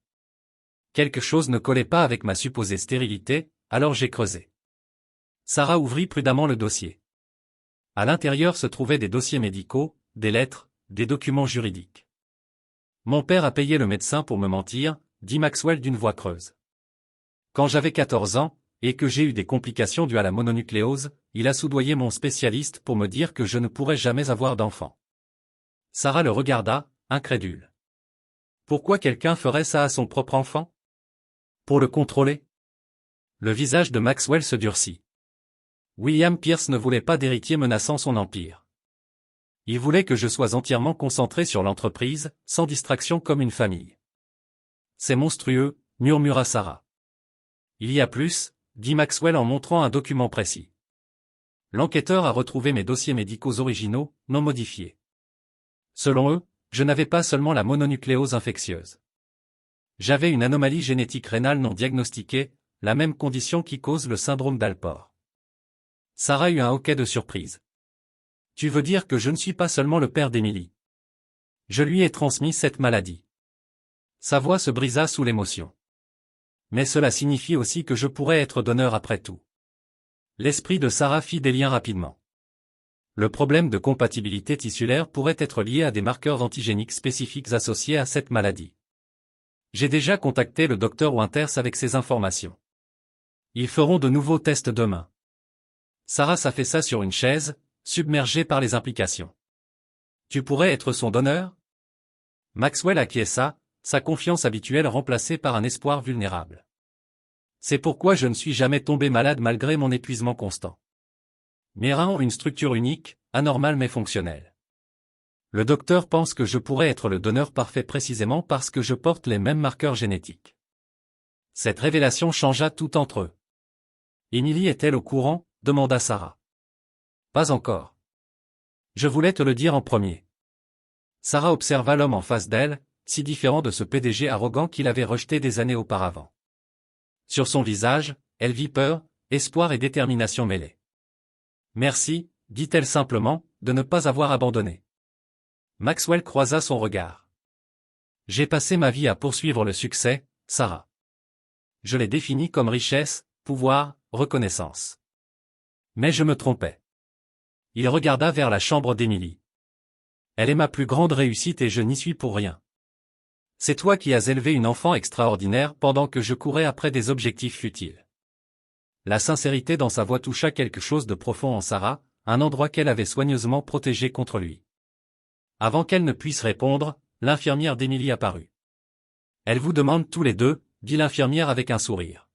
Quelque chose ne collait pas avec ma supposée stérilité, alors j'ai creusé. Sarah ouvrit prudemment le dossier. À l'intérieur se trouvaient des dossiers médicaux, des lettres, des documents juridiques. Mon père a payé le médecin pour me mentir, dit Maxwell d'une voix creuse. Quand j'avais 14 ans, et que j'ai eu des complications dues à la mononucléose, il a soudoyé mon spécialiste pour me dire que je ne pourrais jamais avoir d'enfant. Sarah le regarda, incrédule. Pourquoi quelqu'un ferait ça à son propre enfant ? Pour le contrôler ? Le visage de Maxwell se durcit. William Pierce ne voulait pas d'héritier menaçant son empire. Il voulait que je sois entièrement concentré sur l'entreprise, sans distraction comme une famille. C'est monstrueux, murmura Sarah. Il y a plus, dit Maxwell en montrant un document précis. L'enquêteur a retrouvé mes dossiers médicaux originaux, non modifiés. Selon eux, je n'avais pas seulement la mononucléose infectieuse. J'avais une anomalie génétique rénale non diagnostiquée, la même condition qui cause le syndrome d'Alport. Sarah eut un hoquet de surprise. Tu veux dire que je ne suis pas seulement le père d'Emily? Je lui ai transmis cette maladie. Sa voix se brisa sous l'émotion. Mais cela signifie aussi que je pourrais être donneur après tout. L'esprit de Sarah fit des liens rapidement. Le problème de compatibilité tissulaire pourrait être lié à des marqueurs antigéniques spécifiques associés à cette maladie. J'ai déjà contacté le docteur Winters avec ces informations. Ils feront de nouveaux tests demain. Sarah s'affaissa sur une chaise, submergée par les implications. Tu pourrais être son donneur? Maxwell acquiesça, sa confiance habituelle remplacée par un espoir vulnérable. C'est pourquoi je ne suis jamais tombé malade malgré mon épuisement constant. Mes reins ont une structure unique, anormale mais fonctionnelle. Le docteur pense que je pourrais être le donneur parfait précisément parce que je porte les mêmes marqueurs génétiques. Cette révélation changea tout entre eux. Emily est-elle au courant? Demanda Sarah. Pas encore. Je voulais te le dire en premier. Sarah observa l'homme en face d'elle, si différent de ce PDG arrogant qu'il avait rejeté des années auparavant. Sur son visage, elle vit peur, espoir et détermination mêlés. Merci, dit-elle simplement, de ne pas avoir abandonné. Maxwell croisa son regard. J'ai passé ma vie à poursuivre le succès, Sarah. Je l'ai défini comme richesse, pouvoir, reconnaissance. Mais je me trompais. Il regarda vers la chambre d'Emily. Elle est ma plus grande réussite et je n'y suis pour rien. C'est toi qui as élevé une enfant extraordinaire pendant que je courais après des objectifs futiles. La sincérité dans sa voix toucha quelque chose de profond en Sarah, un endroit qu'elle avait soigneusement protégé contre lui. Avant qu'elle ne puisse répondre, l'infirmière d'Emily apparut. Elle vous demande tous les deux, dit l'infirmière avec un sourire.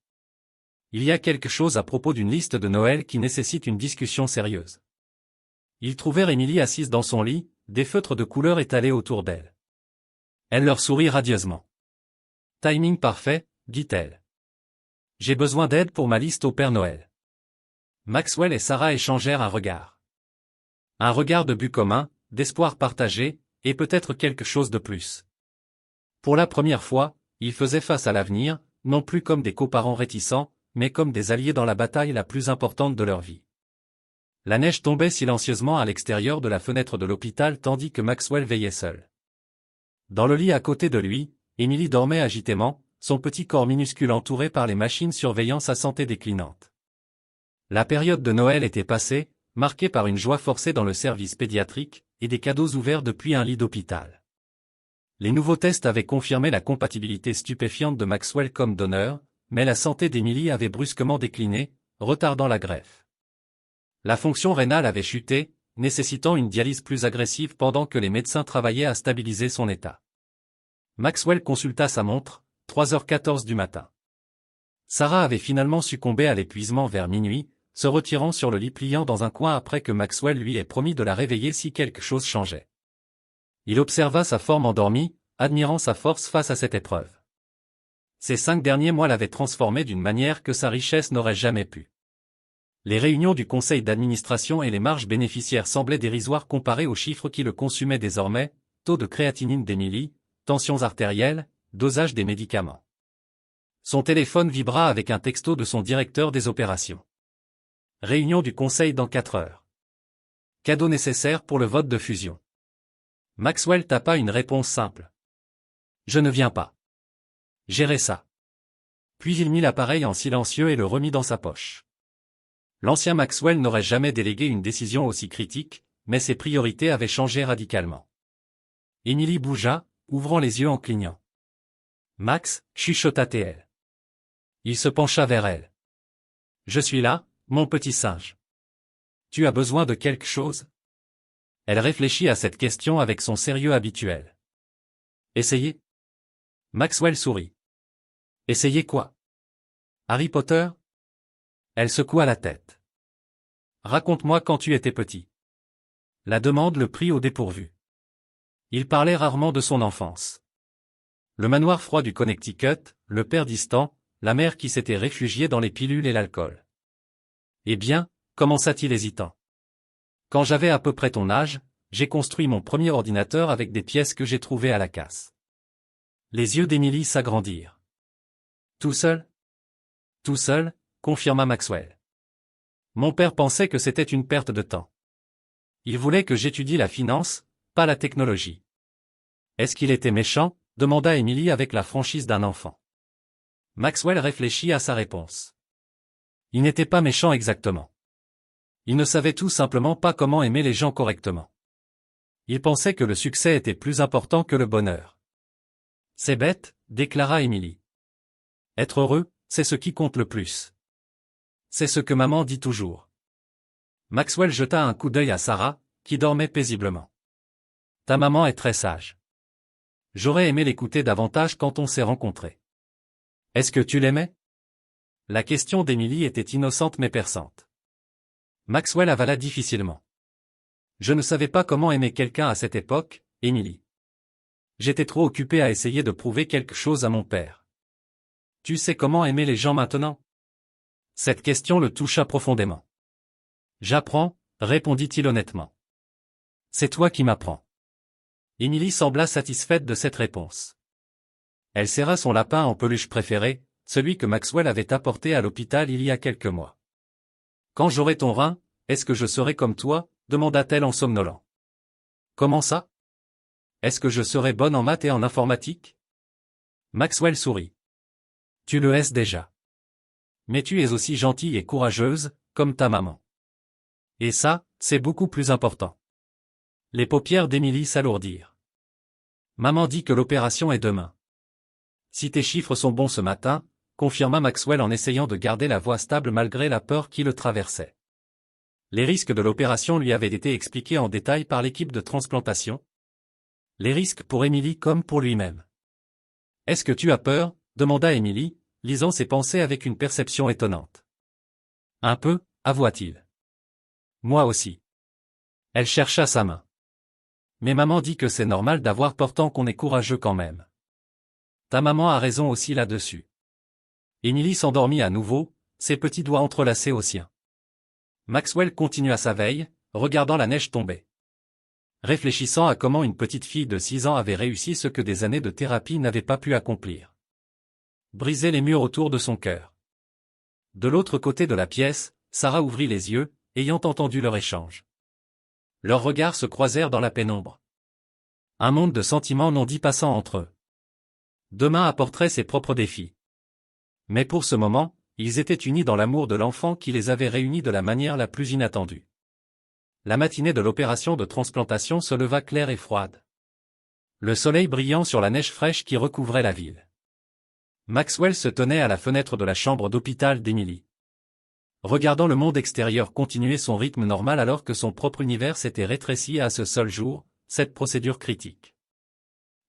Il y a quelque chose à propos d'une liste de Noël qui nécessite une discussion sérieuse. Ils trouvèrent Emily assise dans son lit, des feutres de couleur étalés autour d'elle. Elle leur sourit radieusement. Timing parfait, dit-elle. J'ai besoin d'aide pour ma liste au Père Noël. Maxwell et Sarah échangèrent un regard. Un regard de but commun, d'espoir partagé, et peut-être quelque chose de plus. Pour la première fois, ils faisaient face à l'avenir, non plus comme des coparents réticents, mais comme des alliés dans la bataille la plus importante de leur vie. La neige tombait silencieusement à l'extérieur de la fenêtre de l'hôpital tandis que Maxwell veillait seul. Dans le lit à côté de lui, Emily dormait agitément, son petit corps minuscule entouré par les machines surveillant sa santé déclinante. La période de Noël était passée, marquée par une joie forcée dans le service pédiatrique, et des cadeaux ouverts depuis un lit d'hôpital. Les nouveaux tests avaient confirmé la compatibilité stupéfiante de Maxwell comme donneur, mais la santé d'Emily avait brusquement décliné, retardant la greffe. La fonction rénale avait chuté, nécessitant une dialyse plus agressive pendant que les médecins travaillaient à stabiliser son état. Maxwell consulta sa montre, 3h14 du matin. Sarah avait finalement succombé à l'épuisement vers minuit, se retirant sur le lit pliant dans un coin après que Maxwell lui ait promis de la réveiller si quelque chose changeait. Il observa sa forme endormie, admirant sa force face à cette épreuve. Ces 5 derniers mois l'avaient transformée d'une manière que sa richesse n'aurait jamais pu. Les réunions du conseil d'administration et les marges bénéficiaires semblaient dérisoires comparées aux chiffres qui le consumaient désormais, taux de créatinine d'Emily, tensions artérielles, dosage des médicaments. Son téléphone vibra avec un texto de son directeur des opérations. Réunion du conseil dans 4 heures. Cadeau nécessaire pour le vote de fusion. Maxwell tapa une réponse simple. Je ne viens pas. Gérez ça. Puis il mit l'appareil en silencieux et le remit dans sa poche. L'ancien Maxwell n'aurait jamais délégué une décision aussi critique, mais ses priorités avaient changé radicalement. Emily bougea, ouvrant les yeux en clignant. Max, chuchota-t-elle. Il se pencha vers elle. Je suis là, mon petit singe. Tu as besoin de quelque chose? Elle réfléchit à cette question avec son sérieux habituel. Essayez. Maxwell sourit. Essayez quoi? Harry Potter? Elle secoua la tête. Raconte-moi quand tu étais petit. La demande le prit au dépourvu. Il parlait rarement de son enfance. Le manoir froid du Connecticut, le père distant, la mère qui s'était réfugiée dans les pilules et l'alcool. Eh bien, commença-t-il hésitant. Quand j'avais à peu près ton âge, j'ai construit mon premier ordinateur avec des pièces que j'ai trouvées à la casse. Les yeux d'Emily s'agrandirent. Tout seul? Tout seul, confirma Maxwell. Mon père pensait que c'était une perte de temps. Il voulait que j'étudie la finance, pas la technologie. Est-ce qu'il était méchant? Demanda Emily avec la franchise d'un enfant. Maxwell réfléchit à sa réponse. Il n'était pas méchant exactement. Il ne savait tout simplement pas comment aimer les gens correctement. Il pensait que le succès était plus important que le bonheur. C'est bête, déclara Emily. Être heureux, c'est ce qui compte le plus. C'est ce que maman dit toujours. Maxwell jeta un coup d'œil à Sarah, qui dormait paisiblement. Ta maman est très sage. J'aurais aimé l'écouter davantage quand on s'est rencontrés. Est-ce que tu l'aimais? La question d'Emily était innocente mais perçante. Maxwell avala difficilement. Je ne savais pas comment aimer quelqu'un à cette époque, Emily. J'étais trop occupé à essayer de prouver quelque chose à mon père. Tu sais comment aimer les gens maintenant? Cette question le toucha profondément. J'apprends, répondit-il honnêtement. C'est toi qui m'apprends. Emily sembla satisfaite de cette réponse. Elle serra son lapin en peluche préféré, celui que Maxwell avait apporté à l'hôpital il y a quelques mois. Quand j'aurai ton rein, est-ce que je serai comme toi? Demanda-t-elle en somnolant. Comment ça? Est-ce que je serai bonne en maths et en informatique? Maxwell sourit. Tu le es déjà. Mais tu es aussi gentille et courageuse, comme ta maman. Et ça, c'est beaucoup plus important. Les paupières d'Emily s'alourdirent. Maman dit que l'opération est demain. Si tes chiffres sont bons ce matin, confirma Maxwell en essayant de garder la voix stable malgré la peur qui le traversait. Les risques de l'opération lui avaient été expliqués en détail par l'équipe de transplantation. Les risques pour Emily comme pour lui-même. Est-ce que tu as peur? Demanda Emily, lisant ses pensées avec une perception étonnante. Un peu, avoua-t-il. Moi aussi. Elle chercha sa main. Mais maman dit que c'est normal d'avoir peur tant qu'on est courageux quand même. Ta maman a raison aussi là-dessus. Emily s'endormit à nouveau, ses petits doigts entrelacés aux siens. Maxwell continua sa veille, regardant la neige tomber. Réfléchissant à comment une petite fille de 6 ans avait réussi ce que des années de thérapie n'avaient pas pu accomplir. Briser les murs autour de son cœur. De l'autre côté de la pièce, Sarah ouvrit les yeux, ayant entendu leur échange. Leurs regards se croisèrent dans la pénombre. Un monde de sentiments non dits passant entre eux. Demain apporterait ses propres défis. Mais pour ce moment, ils étaient unis dans l'amour de l'enfant qui les avait réunis de la manière la plus inattendue. La matinée de l'opération de transplantation se leva claire et froide. Le soleil brillant sur la neige fraîche qui recouvrait la ville. Maxwell se tenait à la fenêtre de la chambre d'hôpital d'Emily. Regardant le monde extérieur continuer son rythme normal alors que son propre univers s'était rétréci à ce seul jour, cette procédure critique.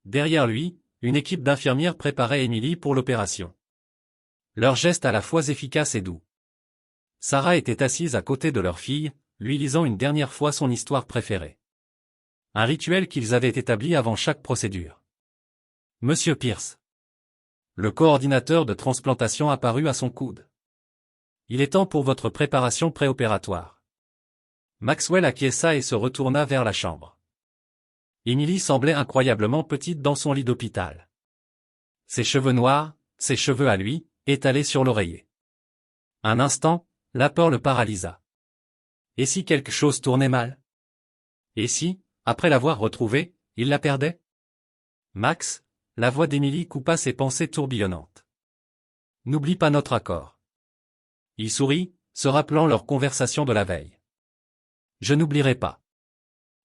Derrière lui, une équipe d'infirmières préparait Emily pour l'opération. Leurs gestes à la fois efficaces et doux. Sarah était assise à côté de leur fille, lui lisant une dernière fois son histoire préférée. Un rituel qu'ils avaient établi avant chaque procédure. Monsieur Pierce. Le coordinateur de transplantation apparut à son coude. Il est temps pour votre préparation préopératoire. Maxwell acquiesça et se retourna vers la chambre. Emily semblait incroyablement petite dans son lit d'hôpital. Ses cheveux noirs, ses cheveux à lui, étalés sur l'oreiller. Un instant, la peur le paralysa. Et si quelque chose tournait mal? Et si, après l'avoir retrouvée, il la perdait? Max, la voix d'Emily coupa ses pensées tourbillonnantes. N'oublie pas notre accord. Il sourit, se rappelant leur conversation de la veille. Je n'oublierai pas.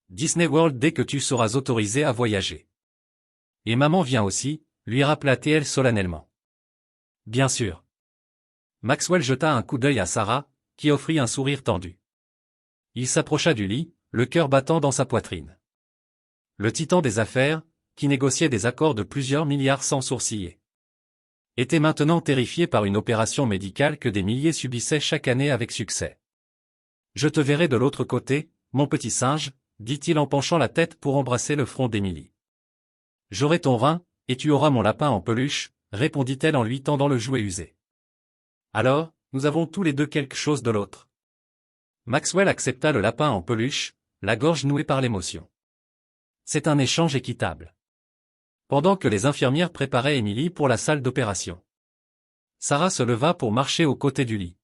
Disney World dès que tu seras autorisé à voyager. Et maman vient aussi, lui rappela-t-elle solennellement. Bien sûr. Maxwell jeta un coup d'œil à Sarah, qui offrit un sourire tendu. Il s'approcha du lit, le cœur battant dans sa poitrine. Le titan des affaires, qui négociait des accords de plusieurs milliards sans sourciller, était maintenant terrifié par une opération médicale que des milliers subissaient chaque année avec succès. Je te verrai de l'autre côté, mon petit singe, dit-il en penchant la tête pour embrasser le front d'Emily. J'aurai ton rein, et tu auras mon lapin en peluche, répondit-elle en lui tendant le jouet usé. Alors, nous avons tous les deux quelque chose de l'autre. Maxwell accepta le lapin en peluche, la gorge nouée par l'émotion. C'est un échange équitable. Pendant que les infirmières préparaient Emily pour la salle d'opération, Sarah se leva pour marcher aux côtés du lit.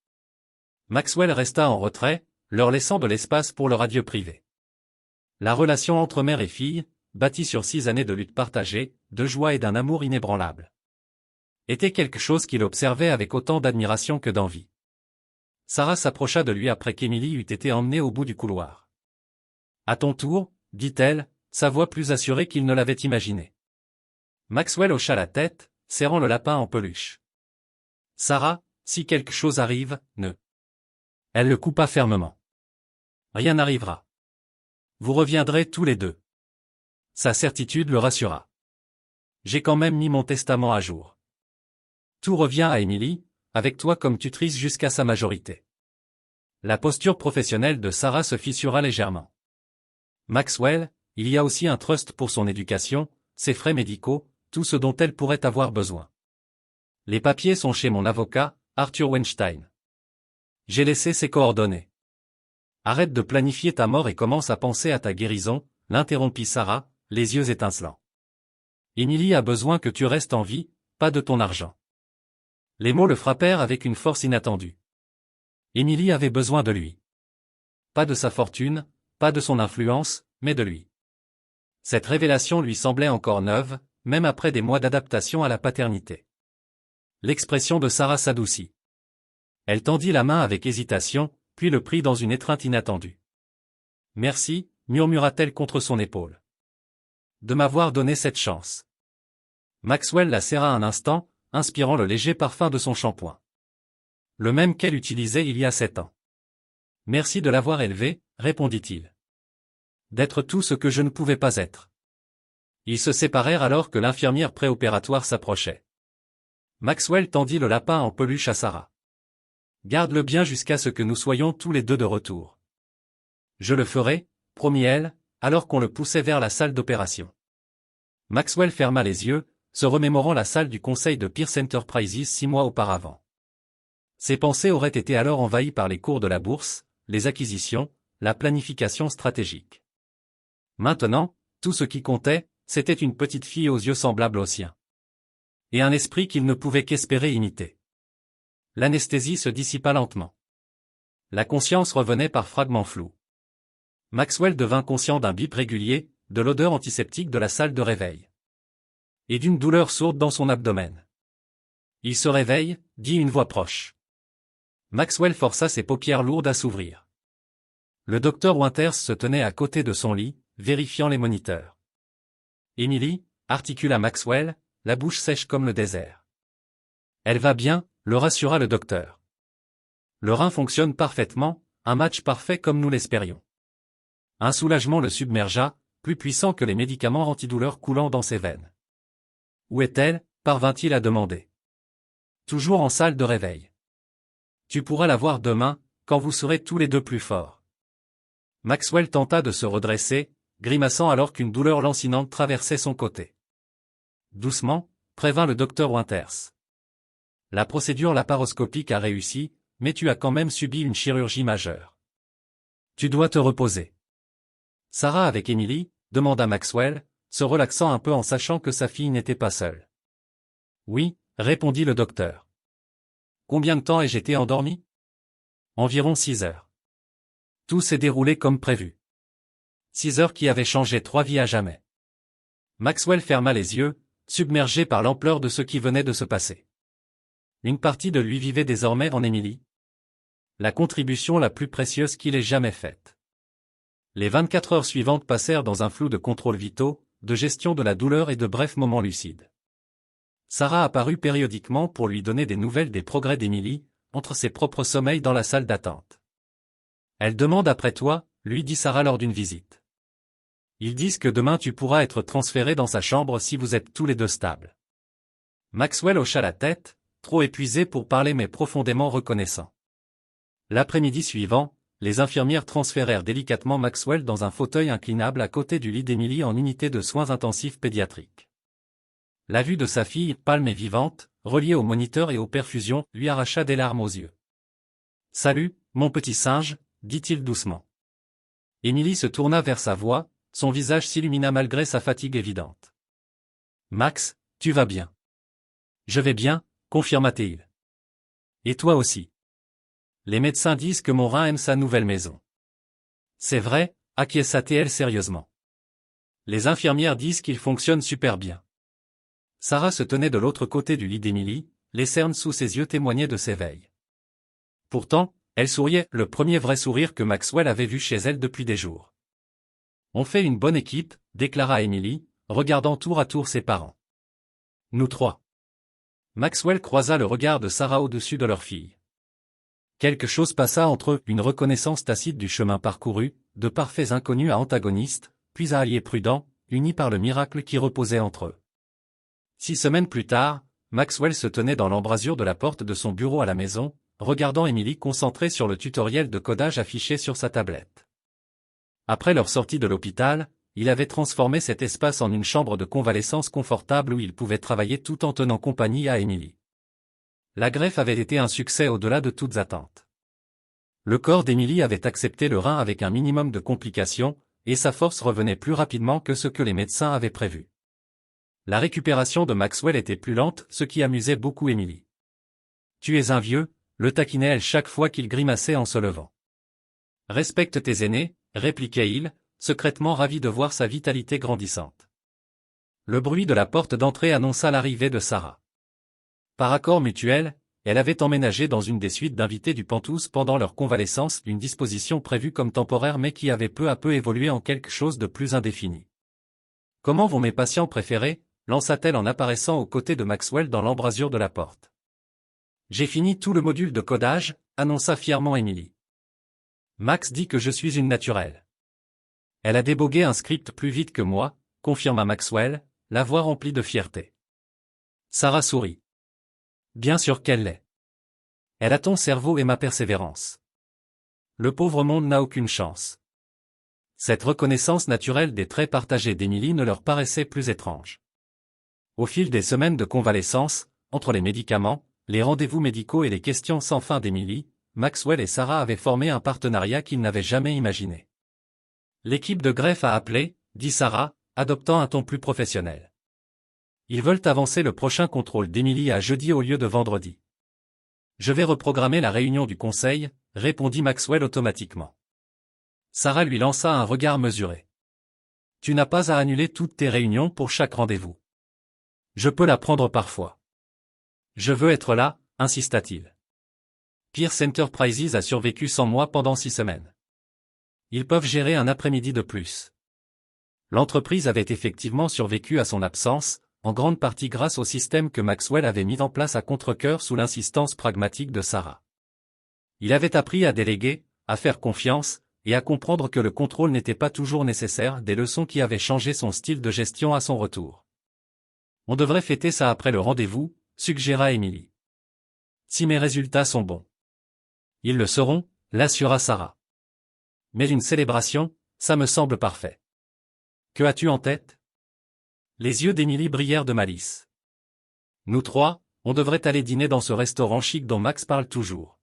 Maxwell resta en retrait, leur laissant de l'espace pour leur adieu privé. La relation entre mère et fille, bâtie sur 6 années de lutte partagée, de joie et d'un amour inébranlable, était quelque chose qu'il observait avec autant d'admiration que d'envie. Sarah s'approcha de lui après qu'Emily eut été emmenée au bout du couloir. « À ton tour, dit-elle, sa voix plus assurée qu'il ne l'avait imaginé. Maxwell hocha la tête, serrant le lapin en peluche. « Sarah, si quelque chose arrive, ne. » Elle le coupa fermement. « Rien n'arrivera. Vous reviendrez tous les deux. » Sa certitude le rassura. « J'ai quand même mis mon testament à jour. Tout revient à Emily, avec toi comme tutrice jusqu'à sa majorité. » La posture professionnelle de Sarah se fissura légèrement. « Maxwell, il y a aussi un trust pour son éducation, ses frais médicaux, tout ce dont elle pourrait avoir besoin. Les papiers sont chez mon avocat, Arthur Weinstein. J'ai laissé ses coordonnées. Arrête de planifier ta mort et commence à penser à ta guérison, l'interrompit Sarah, les yeux étincelants. Emily a besoin que tu restes en vie, pas de ton argent. Les mots le frappèrent avec une force inattendue. Emily avait besoin de lui. Pas de sa fortune, pas de son influence, mais de lui. Cette révélation lui semblait encore neuve, même après des mois d'adaptation à la paternité. L'expression de Sarah s'adoucit. Elle tendit la main avec hésitation, puis le prit dans une étreinte inattendue. « Merci, murmura-t-elle contre son épaule. De m'avoir donné cette chance. » Maxwell la serra un instant, inspirant le léger parfum de son shampoing. Le même qu'elle utilisait il y a 7 ans. « Merci de l'avoir élevé, répondit-il. D'être tout ce que je ne pouvais pas être. » Ils se séparèrent alors que l'infirmière préopératoire s'approchait. Maxwell tendit le lapin en peluche à Sarah. « Garde-le bien jusqu'à ce que nous soyons tous les deux de retour. »« Je le ferai, » promit-elle, alors qu'on le poussait vers la salle d'opération. Maxwell ferma les yeux, se remémorant la salle du conseil de Pierce Enterprises 6 mois auparavant. Ses pensées auraient été alors envahies par les cours de la bourse, les acquisitions, la planification stratégique. Maintenant, tout ce qui comptait, c'était une petite fille aux yeux semblables aux siens. Et un esprit qu'il ne pouvait qu'espérer imiter. L'anesthésie se dissipa lentement. La conscience revenait par fragments flous. Maxwell devint conscient d'un bip régulier, de l'odeur antiseptique de la salle de réveil. Et d'une douleur sourde dans son abdomen. Il se réveille, dit une voix proche. Maxwell força ses paupières lourdes à s'ouvrir. Le docteur Winters se tenait à côté de son lit, vérifiant les moniteurs. Emily, articula Maxwell, la bouche sèche comme le désert. Elle va bien, le rassura le docteur. Le rein fonctionne parfaitement, un match parfait comme nous l'espérions. Un soulagement le submergea, plus puissant que les médicaments antidouleurs coulant dans ses veines. Où est-elle, parvint-il à demander. Toujours en salle de réveil. Tu pourras la voir demain, quand vous serez tous les deux plus forts. Maxwell tenta de se redresser, grimaçant alors qu'une douleur lancinante traversait son côté. Doucement, prévint le docteur Winters. La procédure laparoscopique a réussi, mais tu as quand même subi une chirurgie majeure. Tu dois te reposer. Sarah avec Emily, demanda Maxwell, se relaxant un peu en sachant que sa fille n'était pas seule. Oui, répondit le docteur. Combien de temps ai-je été endormi? Environ 6 heures. Tout s'est déroulé comme prévu. 6 heures qui avaient changé 3 vies à jamais. Maxwell ferma les yeux, submergé par l'ampleur de ce qui venait de se passer. Une partie de lui vivait désormais en Emily. La contribution la plus précieuse qu'il ait jamais faite. Les 24 heures suivantes passèrent dans un flou de contrôles vitaux, de gestion de la douleur et de brefs moments lucides. Sarah apparut périodiquement pour lui donner des nouvelles des progrès d'Emily, entre ses propres sommeils dans la salle d'attente. Elle demande après toi, lui dit Sarah lors d'une visite. Ils disent que demain tu pourras être transféré dans sa chambre si vous êtes tous les deux stables. Maxwell hocha la tête, trop épuisé pour parler mais profondément reconnaissant. L'après-midi suivant, les infirmières transférèrent délicatement Maxwell dans un fauteuil inclinable à côté du lit d'Emily en unité de soins intensifs pédiatriques. La vue de sa fille, pâle et vivante, reliée au moniteur et aux perfusions, lui arracha des larmes aux yeux. « Salut, mon petit singe, dit-il doucement. Émilie se tourna vers sa voix, son visage s'illumina malgré sa fatigue évidente. « Max, tu vas bien? »« Je vais bien, confirma-t-il. Et toi aussi. Les médecins disent que mon rein aime sa nouvelle maison. »« C'est vrai, acquiesça-t-elle sérieusement. Les infirmières disent qu'il fonctionne super bien. » Sarah se tenait de l'autre côté du lit d'Émilie, les cernes sous ses yeux témoignaient de ses veilles. Pourtant, elle souriait, le premier vrai sourire que Maxwell avait vu chez elle depuis des jours. « On fait une bonne équipe, » déclara Émilie, regardant tour à tour ses parents. « Nous trois. » Maxwell croisa le regard de Sarah au-dessus de leur fille. Quelque chose passa entre eux, une reconnaissance tacite du chemin parcouru, de parfaits inconnus à antagonistes, puis à alliés prudents, unis par le miracle qui reposait entre eux. 6 semaines plus tard, Maxwell se tenait dans l'embrasure de la porte de son bureau à la maison, regardant Émilie concentrée sur le tutoriel de codage affiché sur sa tablette. Après leur sortie de l'hôpital, il avait transformé cet espace en une chambre de convalescence confortable où il pouvait travailler tout en tenant compagnie à Émilie. La greffe avait été un succès au-delà de toutes attentes. Le corps d'Émilie avait accepté le rein avec un minimum de complications, et sa force revenait plus rapidement que ce que les médecins avaient prévu. La récupération de Maxwell était plus lente, ce qui amusait beaucoup Émilie. « Tu es un vieux », le taquinait-elle chaque fois qu'il grimaçait en se levant. « Respecte tes aînés », répliquait-il, secrètement ravi de voir sa vitalité grandissante. Le bruit de la porte d'entrée annonça l'arrivée de Sarah. Par accord mutuel, elle avait emménagé dans une des suites d'invités du Penthouse pendant leur convalescence, une disposition prévue comme temporaire mais qui avait peu à peu évolué en quelque chose de plus indéfini. « Comment vont mes patients préférés ?» lança-t-elle en apparaissant aux côtés de Maxwell dans l'embrasure de la porte. « J'ai fini tout le module de codage, » annonça fièrement Émilie. « Max dit que je suis une naturelle. » Elle a débogué un script plus vite que moi, confirma Maxwell, la voix remplie de fierté. Sarah sourit. Bien sûr qu'elle l'est. Elle a ton cerveau et ma persévérance. Le pauvre monde n'a aucune chance. Cette reconnaissance naturelle des traits partagés d'Émilie ne leur paraissait plus étrange. Au fil des semaines de convalescence, entre les médicaments, les rendez-vous médicaux et les questions sans fin d'Émilie, Maxwell et Sarah avaient formé un partenariat qu'ils n'avaient jamais imaginé. L'équipe de greffe a appelé, dit Sarah, adoptant un ton plus professionnel. Ils veulent avancer le prochain contrôle d'Émilie à jeudi au lieu de vendredi. Je vais reprogrammer la réunion du conseil, répondit Maxwell automatiquement. Sarah lui lança un regard mesuré. Tu n'as pas à annuler toutes tes réunions pour chaque rendez-vous. Je peux la prendre parfois. Je veux être là, insista-t-il. Pierce Enterprises a survécu sans moi pendant 6 semaines. Ils peuvent gérer un après-midi de plus. L'entreprise avait effectivement survécu à son absence, en grande partie grâce au système que Maxwell avait mis en place à contre-cœur sous l'insistance pragmatique de Sarah. Il avait appris à déléguer, à faire confiance, et à comprendre que le contrôle n'était pas toujours nécessaire, des leçons qui avaient changé son style de gestion à son retour. On devrait fêter ça après le rendez-vous, suggéra Émilie. Si mes résultats sont bons. Ils le seront, l'assura Sarah. Mais une célébration, ça me semble parfait. Que as-tu en tête ? Les yeux d'Émilie brillèrent de malice. Nous trois, on devrait aller dîner dans ce restaurant chic dont Max parle toujours.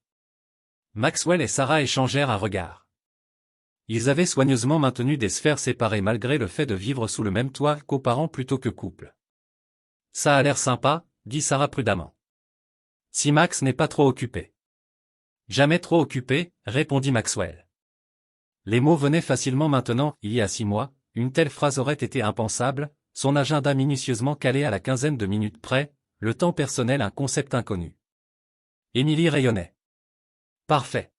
Maxwell et Sarah échangèrent un regard. Ils avaient soigneusement maintenu des sphères séparées malgré le fait de vivre sous le même toit, coparents plutôt que couple. Ça a l'air sympa, dit Sarah prudemment. Si Max n'est pas trop occupé. Jamais trop occupé, répondit Maxwell. Les mots venaient facilement maintenant, il y a 6 mois, une telle phrase aurait été impensable, son agenda minutieusement calé à la quinzaine de minutes près, le temps personnel un concept inconnu. Émilie rayonnait. Parfait.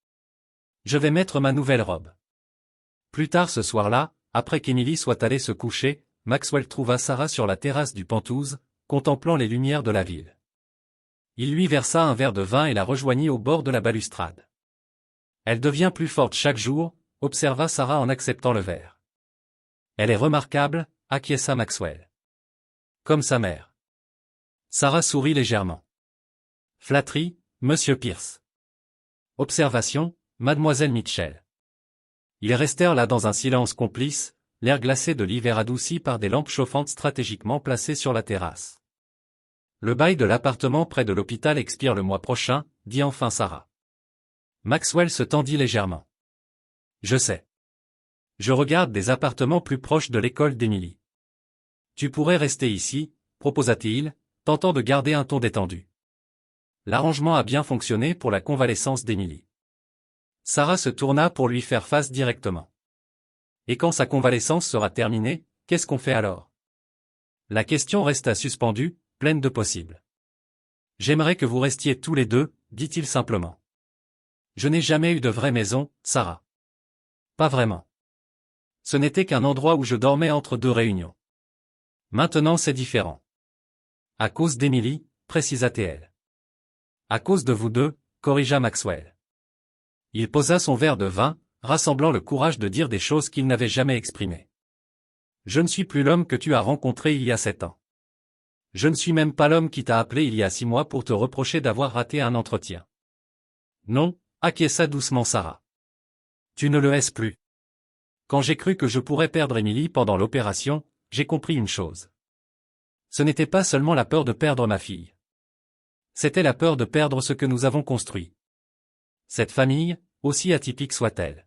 Je vais mettre ma nouvelle robe. Plus tard ce soir-là, après qu'Émilie soit allée se coucher, Maxwell trouva Sarah sur la terrasse du Penthouse, contemplant les lumières de la ville. Il lui versa un verre de vin et la rejoignit au bord de la balustrade. Elle devient plus forte chaque jour, observa Sarah en acceptant le verre. Elle est remarquable, acquiesça Maxwell. Comme sa mère. Sarah sourit légèrement. Flatterie, Monsieur Pierce. Observation, Mademoiselle Mitchell. Ils restèrent là dans un silence complice, l'air glacé de l'hiver adouci par des lampes chauffantes stratégiquement placées sur la terrasse. Le bail de l'appartement près de l'hôpital expire le mois prochain, dit enfin Sarah. Maxwell se tendit légèrement. Je sais. Je regarde des appartements plus proches de l'école d'Emily. Tu pourrais rester ici, proposa-t-il, tentant de garder un ton détendu. L'arrangement a bien fonctionné pour la convalescence d'Emily. Sarah se tourna pour lui faire face directement. Et quand sa convalescence sera terminée, qu'est-ce qu'on fait alors? La question resta suspendue, pleine de possibles. J'aimerais que vous restiez tous les deux, dit-il simplement. Je n'ai jamais eu de vraie maison, Sarah. Pas vraiment. Ce n'était qu'un endroit où je dormais entre deux réunions. Maintenant c'est différent. À cause d'Emily, précisa-t-elle. À cause de vous deux, corrigea Maxwell. Il posa son verre de vin, rassemblant le courage de dire des choses qu'il n'avait jamais exprimées. Je ne suis plus l'homme que tu as rencontré il y a 7 ans. Je ne suis même pas l'homme qui t'a appelé il y a 6 mois pour te reprocher d'avoir raté un entretien. Non, acquiesça doucement Sarah. Tu ne le es plus. Quand j'ai cru que je pourrais perdre Emily pendant l'opération, j'ai compris une chose. Ce n'était pas seulement la peur de perdre ma fille. C'était la peur de perdre ce que nous avons construit. Cette famille, aussi atypique soit-elle.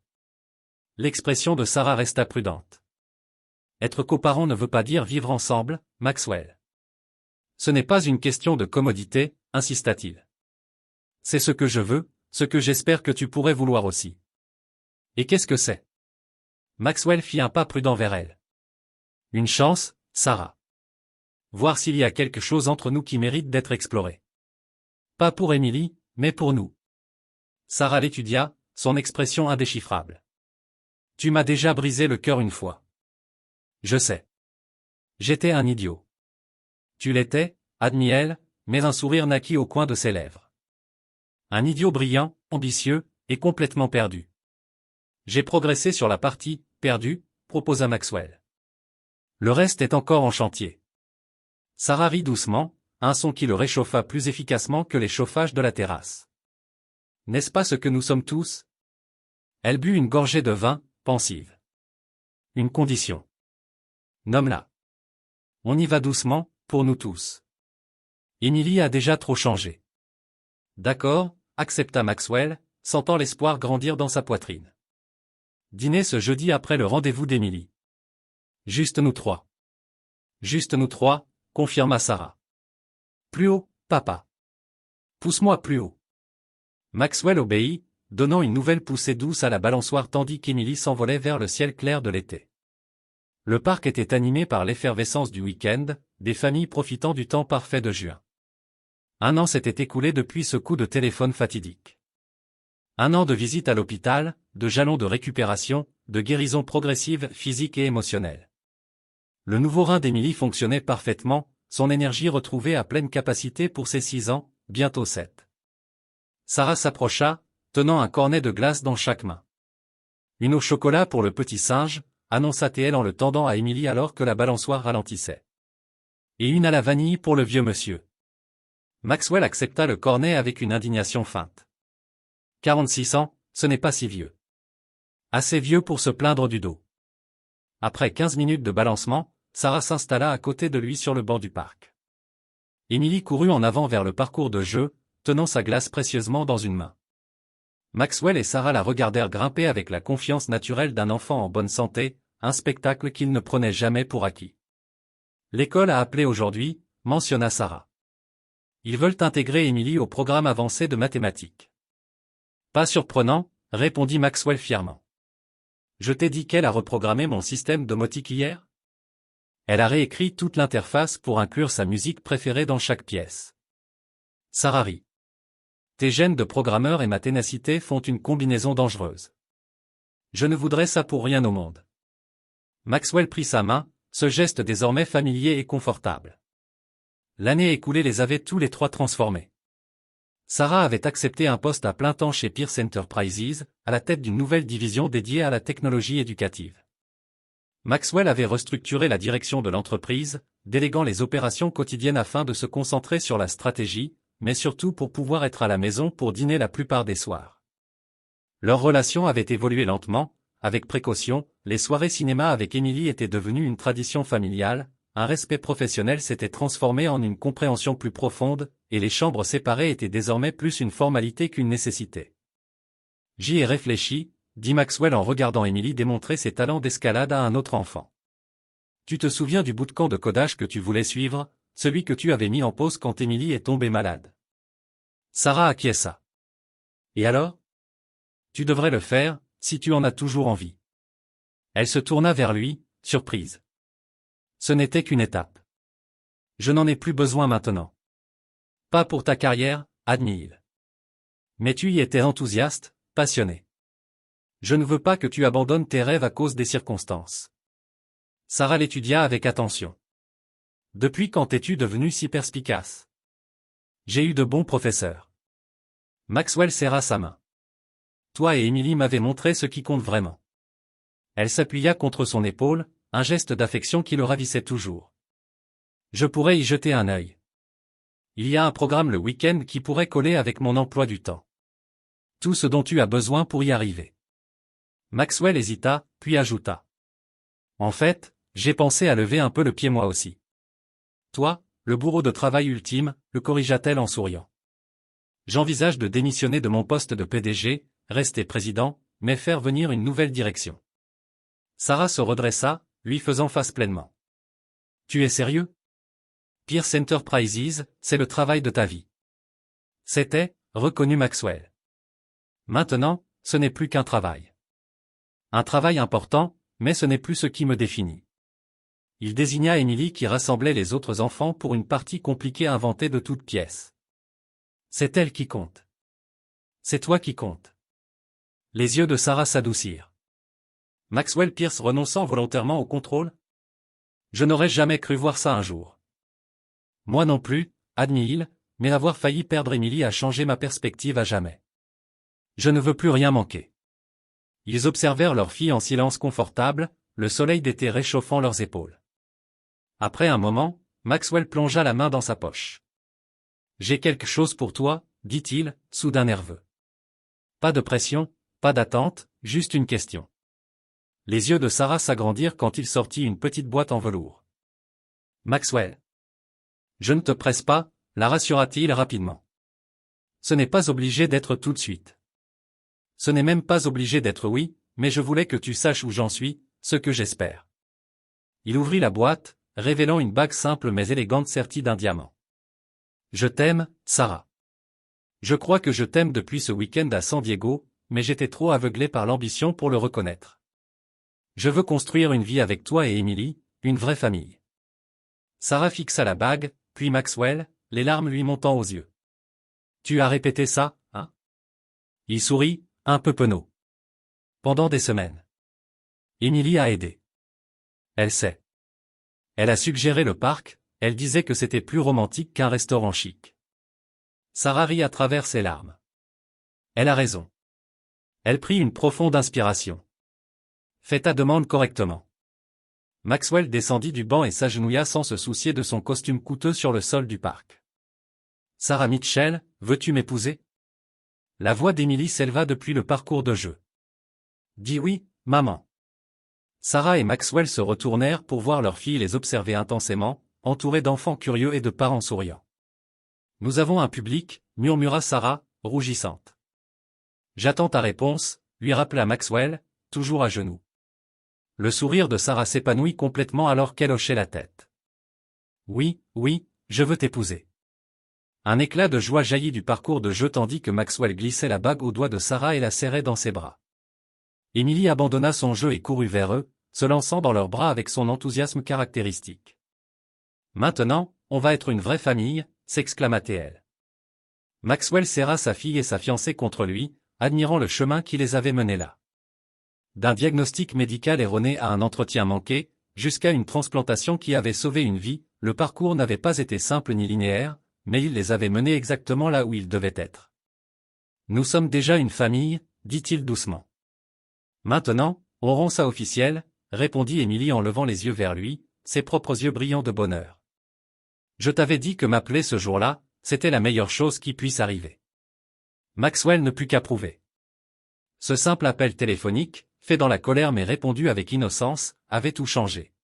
L'expression de Sarah resta prudente. Être coparent ne veut pas dire vivre ensemble, Maxwell. Ce n'est pas une question de commodité, insista-t-il. C'est ce que je veux, ce que j'espère que tu pourrais vouloir aussi. Et qu'est-ce que c'est? Maxwell fit un pas prudent vers elle. Une chance, Sarah. Voir s'il y a quelque chose entre nous qui mérite d'être exploré. Pas pour Emily, mais pour nous. Sarah l'étudia, son expression indéchiffrable. Tu m'as déjà brisé le cœur une fois. Je sais. J'étais un idiot. Tu l'étais, admit-elle, mais un sourire naquit au coin de ses lèvres. Un idiot brillant, ambitieux, et complètement perdu. J'ai progressé sur la partie « perdue », proposa Maxwell. Le reste est encore en chantier. Sarah rit doucement, un son qui le réchauffa plus efficacement que les chauffages de la terrasse. N'est-ce pas ce que nous sommes tous? Elle but une gorgée de vin, pensive. Une condition. Nomme-la. On y va doucement, pour nous tous. Emily a déjà trop changé. D'accord, accepta Maxwell, sentant l'espoir grandir dans sa poitrine. Dîner ce jeudi après le rendez-vous d'Emily. Juste nous trois. Juste nous trois, confirma Sarah. Plus haut, papa. Pousse-moi plus haut. Maxwell obéit, donnant une nouvelle poussée douce à la balançoire tandis qu'Emily s'envolait vers le ciel clair de l'été. Le parc était animé par l'effervescence du week-end, des familles profitant du temps parfait de juin. 1 an s'était écoulé depuis ce coup de téléphone fatidique. 1 an de visite à l'hôpital, de jalons de récupération, de guérison progressive physique et émotionnelle. Le nouveau rein d'Emily fonctionnait parfaitement, son énergie retrouvée à pleine capacité pour ses 6 ans, bientôt 7. Sarah s'approcha, tenant un cornet de glace dans chaque main. Une au chocolat pour le petit singe, annonça-t-elle en le tendant à Emily alors que la balançoire ralentissait. Et une à la vanille pour le vieux monsieur. Maxwell accepta le cornet avec une indignation feinte. 46 ans, ce n'est pas si vieux. Assez vieux pour se plaindre du dos. Après 15 minutes de balancement, Sarah s'installa à côté de lui sur le banc du parc. Emily courut en avant vers le parcours de jeu, tenant sa glace précieusement dans une main. Maxwell et Sarah la regardèrent grimper avec la confiance naturelle d'un enfant en bonne santé, un spectacle qu'ils ne prenaient jamais pour acquis. L'école a appelé aujourd'hui, mentionna Sarah. Ils veulent intégrer Emily au programme avancé de mathématiques. Pas surprenant, répondit Maxwell fièrement. Je t'ai dit qu'elle a reprogrammé mon système domotique hier? Elle a réécrit toute l'interface pour inclure sa musique préférée dans chaque pièce. Sarah rit. Tes gènes de programmeur et ma ténacité font une combinaison dangereuse. Je ne voudrais ça pour rien au monde. Maxwell prit sa main, ce geste désormais familier et confortable. L'année écoulée les avait tous les trois transformés. Sarah avait accepté un poste à plein temps chez Pierce Enterprises, à la tête d'une nouvelle division dédiée à la technologie éducative. Maxwell avait restructuré la direction de l'entreprise, déléguant les opérations quotidiennes afin de se concentrer sur la stratégie, mais surtout pour pouvoir être à la maison pour dîner la plupart des soirs. Leur relation avait évolué lentement, avec précaution, les soirées cinéma avec Emily étaient devenues une tradition familiale, un respect professionnel s'était transformé en une compréhension plus profonde, et les chambres séparées étaient désormais plus une formalité qu'une nécessité. J'y ai réfléchi, dit Maxwell en regardant Emily démontrer ses talents d'escalade à un autre enfant. Tu te souviens du bootcamp de codage que tu voulais suivre, celui que tu avais mis en pause quand Emily est tombée malade? Sarah acquiesça. Et alors? Tu devrais le faire, si tu en as toujours envie. Elle se tourna vers lui, surprise. Ce n'était qu'une étape. Je n'en ai plus besoin maintenant. Pas pour ta carrière, admit-il. Mais tu y étais enthousiaste, passionné. Je ne veux pas que tu abandonnes tes rêves à cause des circonstances. Sarah l'étudia avec attention. Depuis quand es-tu devenu si perspicace? J'ai eu de bons professeurs. Maxwell serra sa main. Toi et Emily m'avez montré ce qui compte vraiment. Elle s'appuya contre son épaule, un geste d'affection qui le ravissait toujours. Je pourrais y jeter un œil. Il y a un programme le week-end qui pourrait coller avec mon emploi du temps. Tout ce dont tu as besoin pour y arriver. Maxwell hésita, puis ajouta. En fait, j'ai pensé à lever un peu le pied moi aussi. Toi, le bourreau de travail ultime, le corrigea-t-elle en souriant. J'envisage de démissionner de mon poste de PDG, rester président, mais faire venir une nouvelle direction. Sarah se redressa, lui faisant face pleinement. Tu es sérieux? Pierce Enterprises, c'est le travail de ta vie. C'était, reconnut Maxwell. Maintenant, ce n'est plus qu'un travail. Un travail important, mais ce n'est plus ce qui me définit. Il désigna Emily qui rassemblait les autres enfants pour une partie compliquée inventée de toutes pièces. C'est elle qui compte. C'est toi qui compte. Les yeux de Sarah s'adoucirent. Maxwell Pierce renonçant volontairement au contrôle? Je n'aurais jamais cru voir ça un jour. Moi non plus, admit-il, mais avoir failli perdre Emily a changé ma perspective à jamais. Je ne veux plus rien manquer. Ils observèrent leur fille en silence confortable, le soleil d'été réchauffant leurs épaules. Après un moment, Maxwell plongea la main dans sa poche. J'ai quelque chose pour toi, dit-il, soudain nerveux. Pas de pression, pas d'attente, juste une question. Les yeux de Sarah s'agrandirent quand il sortit une petite boîte en velours. Maxwell. Je ne te presse pas, la rassura-t-il rapidement. Ce n'est pas obligé d'être tout de suite. Ce n'est même pas obligé d'être oui, mais je voulais que tu saches où j'en suis, ce que j'espère. Il ouvrit la boîte, révélant une bague simple mais élégante sertie d'un diamant. Je t'aime, Sarah. Je crois que je t'aime depuis ce week-end à San Diego, mais j'étais trop aveuglé par l'ambition pour le reconnaître. Je veux construire une vie avec toi et Emily, une vraie famille. Sarah fixa la bague, puis Maxwell, les larmes lui montant aux yeux. Tu as répété ça, hein? Il sourit, un peu penaud. Pendant des semaines. Emily a aidé. Elle sait. Elle a suggéré le parc, elle disait que c'était plus romantique qu'un restaurant chic. Sarah rit à travers ses larmes. Elle a raison. Elle prit une profonde inspiration. Fais ta demande correctement. Maxwell descendit du banc et s'agenouilla sans se soucier de son costume coûteux sur le sol du parc. Sarah Mitchell, veux-tu m'épouser? La voix d'Emily s'éleva depuis le parcours de jeu. Dis oui, maman. Sarah et Maxwell se retournèrent pour voir leur fille les observer intensément, entourés d'enfants curieux et de parents souriants. Nous avons un public, murmura Sarah, rougissante. J'attends ta réponse, lui rappela Maxwell, toujours à genoux. Le sourire de Sarah s'épanouit complètement alors qu'elle hochait la tête. Oui, oui, je veux t'épouser. Un éclat de joie jaillit du parcours de jeu tandis que Maxwell glissait la bague au doigt de Sarah et la serrait dans ses bras. Emily abandonna son jeu et courut vers eux, se lançant dans leurs bras avec son enthousiasme caractéristique. Maintenant, on va être une vraie famille, s'exclama-t-elle. Maxwell serra sa fille et sa fiancée contre lui, admirant le chemin qui les avait menés là. D'un diagnostic médical erroné à un entretien manqué, jusqu'à une transplantation qui avait sauvé une vie, le parcours n'avait pas été simple ni linéaire, mais il les avait menés exactement là où ils devaient être. Nous sommes déjà une famille, dit-il doucement. Maintenant, on rend ça officiel, répondit Emily en levant les yeux vers lui, ses propres yeux brillants de bonheur. Je t'avais dit que m'appeler ce jour-là, c'était la meilleure chose qui puisse arriver. Maxwell ne put qu'approuver. Ce simple appel téléphonique, fait dans la colère mais répondu avec innocence, avait tout changé.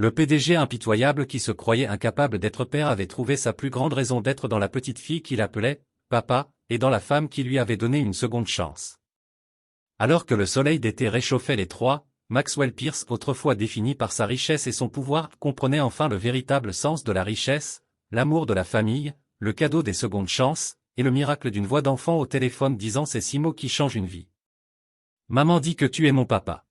Le PDG impitoyable qui se croyait incapable d'être père avait trouvé sa plus grande raison d'être dans la petite fille qu'il appelait « papa » et dans la femme qui lui avait donné une seconde chance. Alors que le soleil d'été réchauffait les trois, Maxwell Pierce, autrefois défini par sa richesse et son pouvoir, comprenait enfin le véritable sens de la richesse, l'amour de la famille, le cadeau des secondes chances, et le miracle d'une voix d'enfant au téléphone disant ces 6 mots qui changent une vie. Maman dit que tu es mon papa.